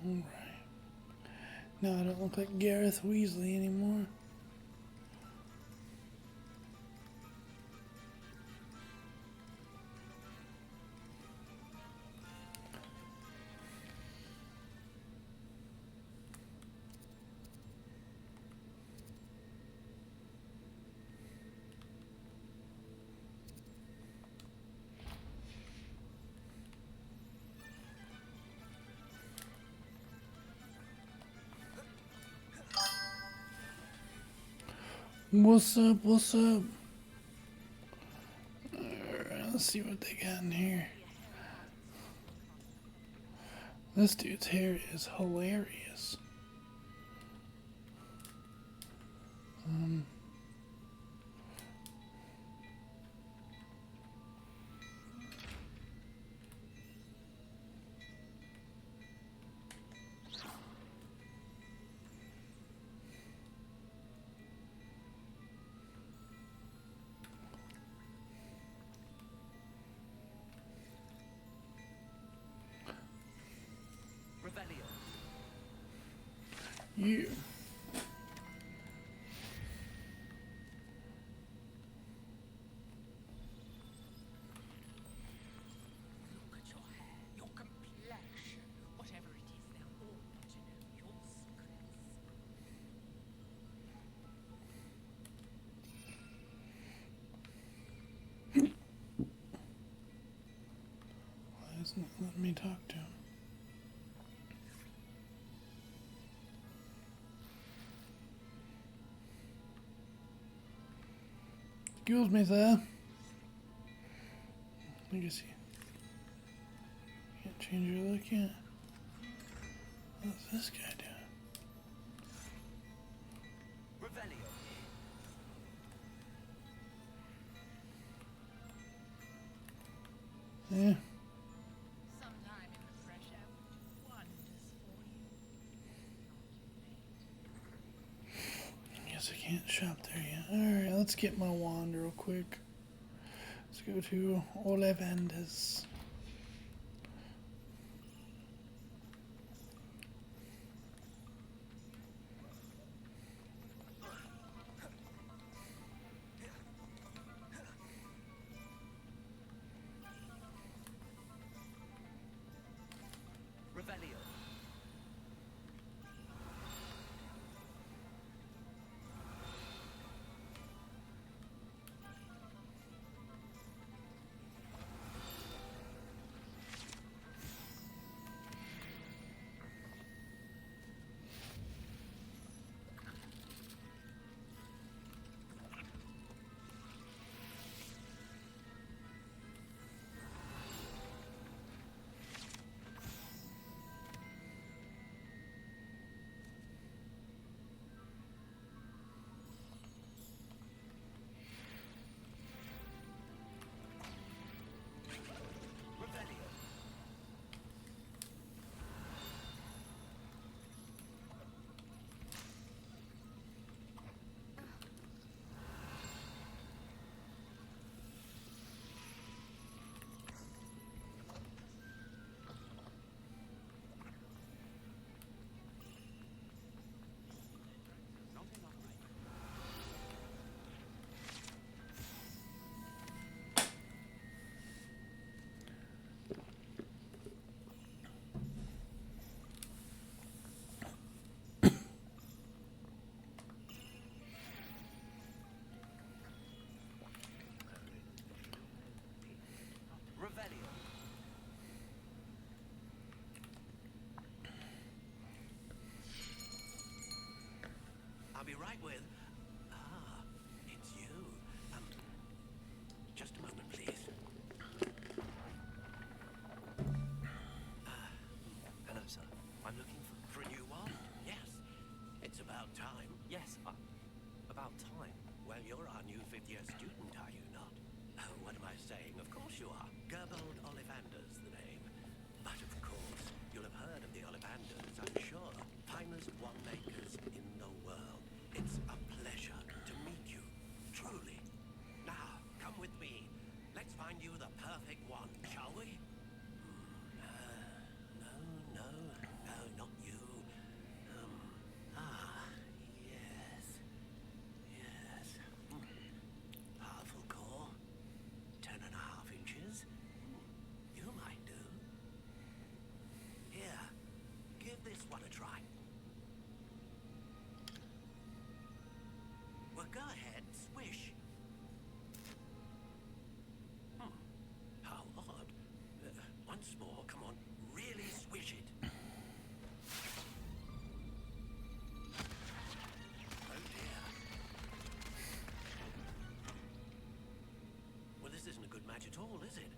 Alright. Now I don't look like Gareth Weasley anymore. What's up? What's up? Alright, let's see what they got in here. This dude's hair is hilarious. Revelio. You. Look at your hair, your complexion, whatever it is, they're all want to know your secrets. Why isn't it letting me talk to him? Excuse me, sir. Let me see. Can't change your look yet. What's this guy doing? Revelio. Yeah. Sometime in the fresh air will do wonders for you. Guess I can't shop there yet. Alright, let's get my wand real quick. Let's go to Ollivanders. Revelio. Revelio. Revelio. I'll be right with. Ah, it's you. Just a moment, please. Hello, sir. I'm looking For a new wand? Yes. It's about time. Yes, about time. Well, you're our new fifth-year student, are you not? Oh, what am I saying? Of course you are. Gerbold Ollivander's the name. But of course, you'll have heard of the Ollivanders, I'm sure. Finest wand makers in the world. It's a pleasure to meet you. Truly. Now, come with me. Let's find you the perfect wand, shall we? No, not you. Yes. Yes. Powerful core. 10.5 inches. You might do. Here, give this one a try. Well, go ahead, swish. How odd. Once more, come on, really swish it. Oh dear. Well, this isn't a good match at all, is it?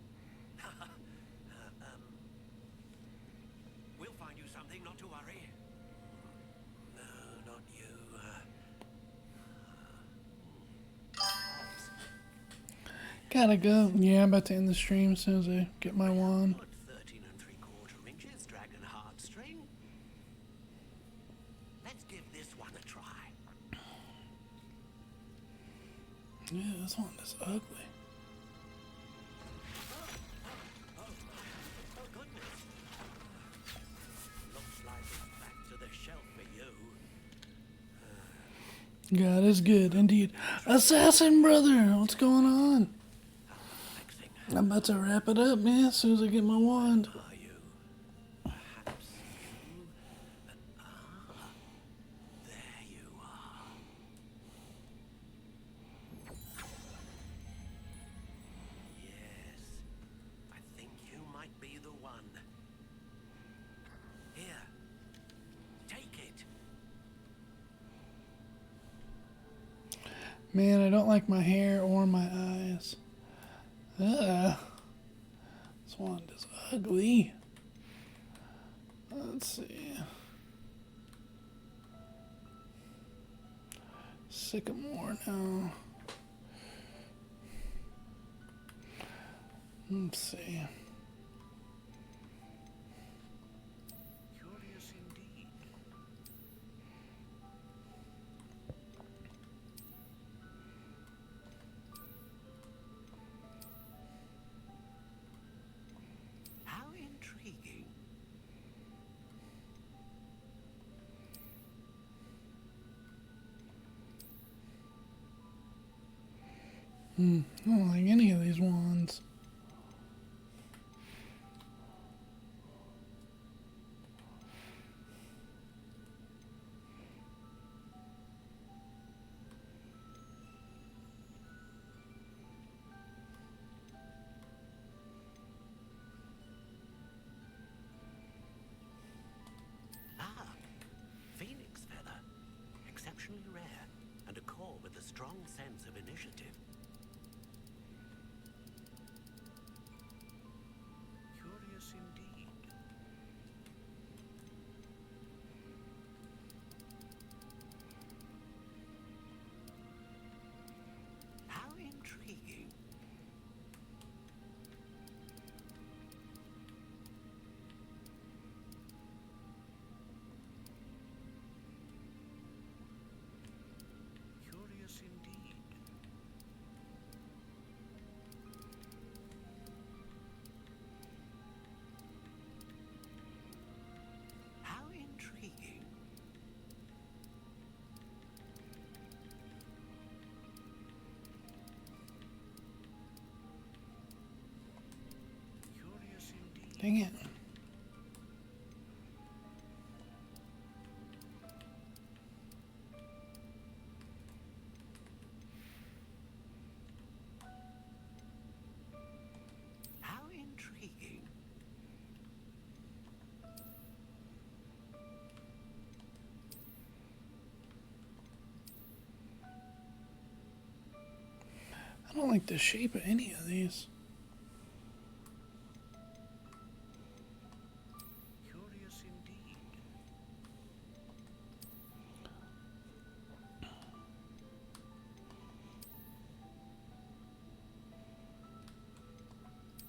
We'll find you something, not to worry. No, not you. Gotta go. Yeah, I'm about to end the stream as soon as I get my wand. Good 13 3/4 inches, dragon heartstring. Let's give this one a try. Yeah, this one is ugly. Oh, goodness. Looks like it's back to the shelf for you. God is good indeed. Assassin brother, what's going on? I'm about to wrap it up, man, as soon as I get my wand. Are you? Perhaps you? There you are. Yes, I think you might be the one. Here, take it. Man, I don't like my hair or my eyes. Ugh. This wand is ugly. Let's see. Sycamore now. Let's see. Curious indeed. How intriguing. I don't like any of these wands. Ah, phoenix feather. Exceptionally rare, and a core with a strong sense of initiative. Curious indeed. How intriguing. Curious indeed. How intriguing. Curious indeed. Dang it. How intriguing. I don't like the shape of any of these. Curious indeed.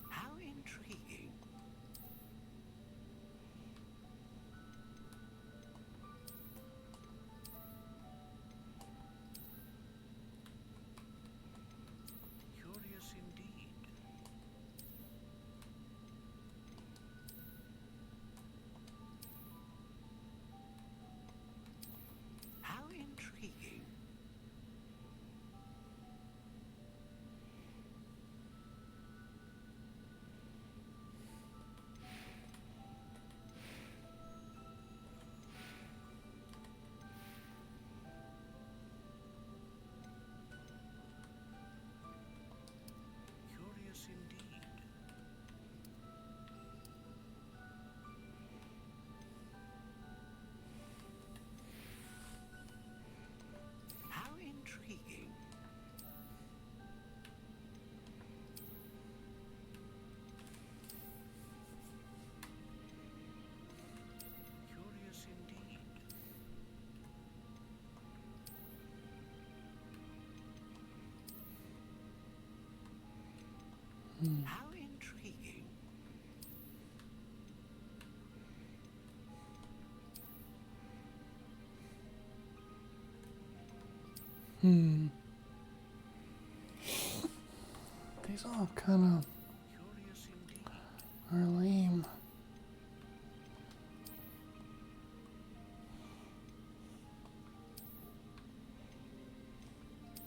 How intriguing. Curious indeed. How intriguing. Curious indeed. How intriguing. Curious indeed. How intriguing. These all kind of Curious indeed. are lame.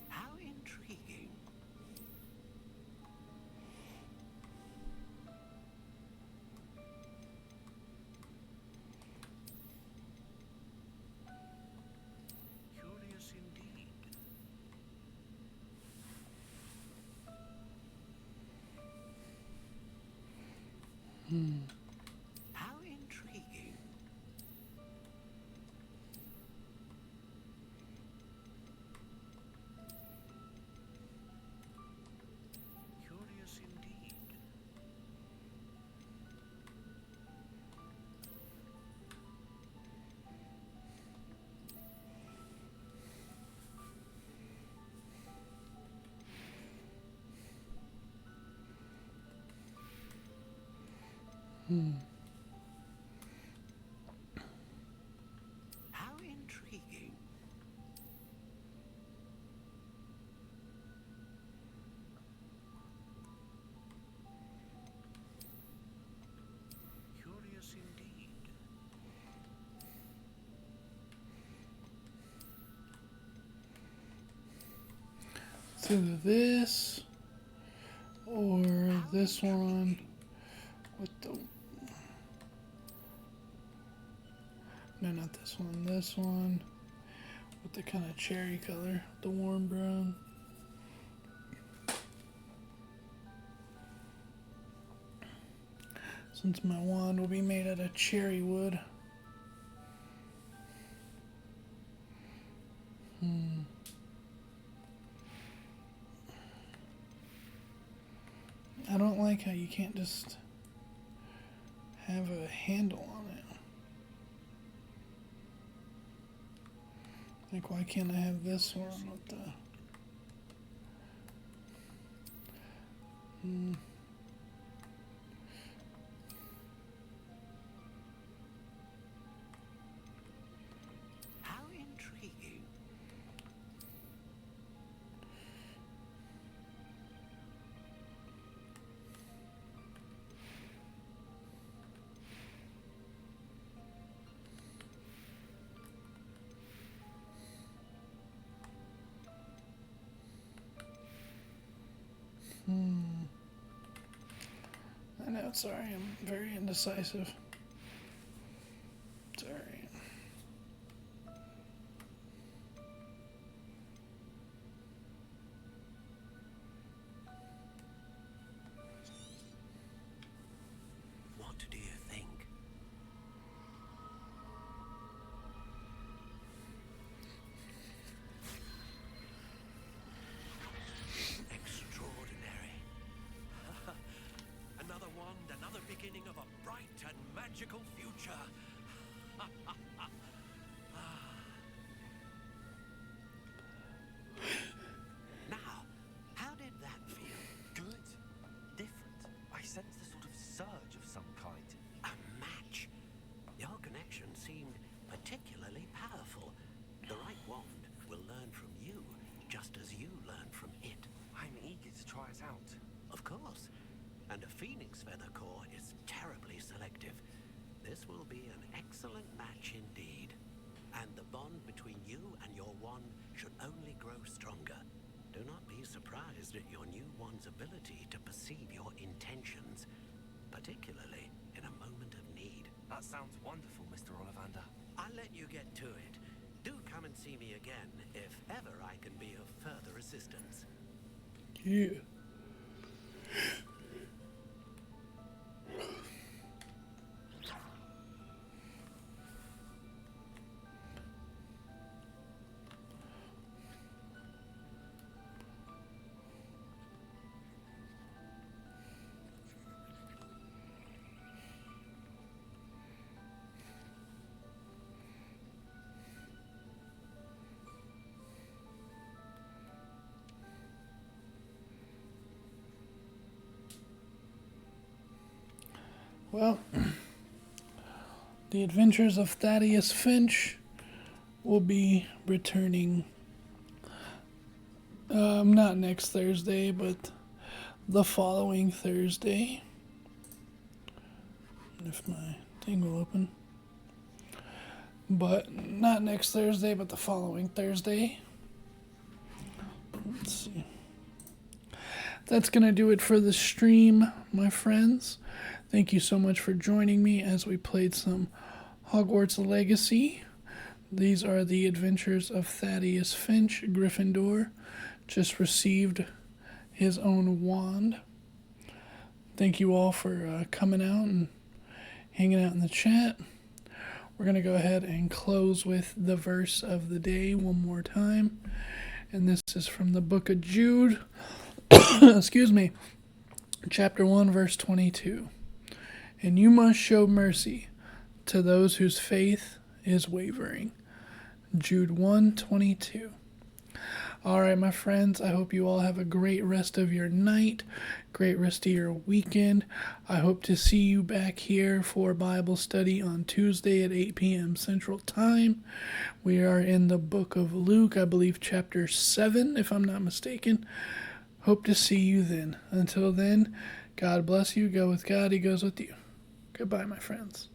How intriguing. Curious indeed. How intriguing. Curious indeed. It's either this or this one with the. No, not this one. This one with the kind of cherry color, the warm brown. Since my wand will be made out of cherry wood. I don't like how you can't just have a handle on it. Like, why can't I have this one with the... How intriguing. I know, sorry, I'm very indecisive. Sorry. What do you think? Extraordinary. Another wand, another beginning of a bright and magical future. Now, how did that feel? Good. Different. I sensed a sort of surge of some kind. A match. Your connection seemed particularly powerful. The right wand will learn from you, just as you learn from it. I'm eager to try it out. Of course. And a phoenix feather core is terribly selective. This will be an excellent match indeed. And the bond between you and your wand should only grow stronger. Do not be surprised at your new wand's ability to perceive your intentions, particularly in a moment of need. That sounds wonderful, Mr. Ollivander. I'll let you get to it. Do come and see me again if ever I can be of further assistance. Yeah. Well, the Adventures of Thaddeus Finch will be returning, not next Thursday, but the following Thursday. If my thing will open. But not next Thursday, but the following Thursday. Let's see. That's going to do it for the stream, my friends. Thank you so much for joining me as we played some Hogwarts Legacy. These are the Adventures of Thaddeus Finch. Gryffindor just received his own wand. Thank you all for coming out and hanging out in the chat. We're going to go ahead and close with the verse of the day one more time. And this is from the book of Jude. Excuse me. Chapter 1, verse 22. And you must show mercy to those whose faith is wavering. Jude 1:22. All right, my friends, I hope you all have a great rest of your night, great rest of your weekend. I hope to see you back here for Bible study on Tuesday at 8 p.m. Central Time. We are in the book of Luke, I believe chapter 7, if I'm not mistaken. Hope to see you then. Until then, God bless you. Go with God. He goes with you. Goodbye, my friends.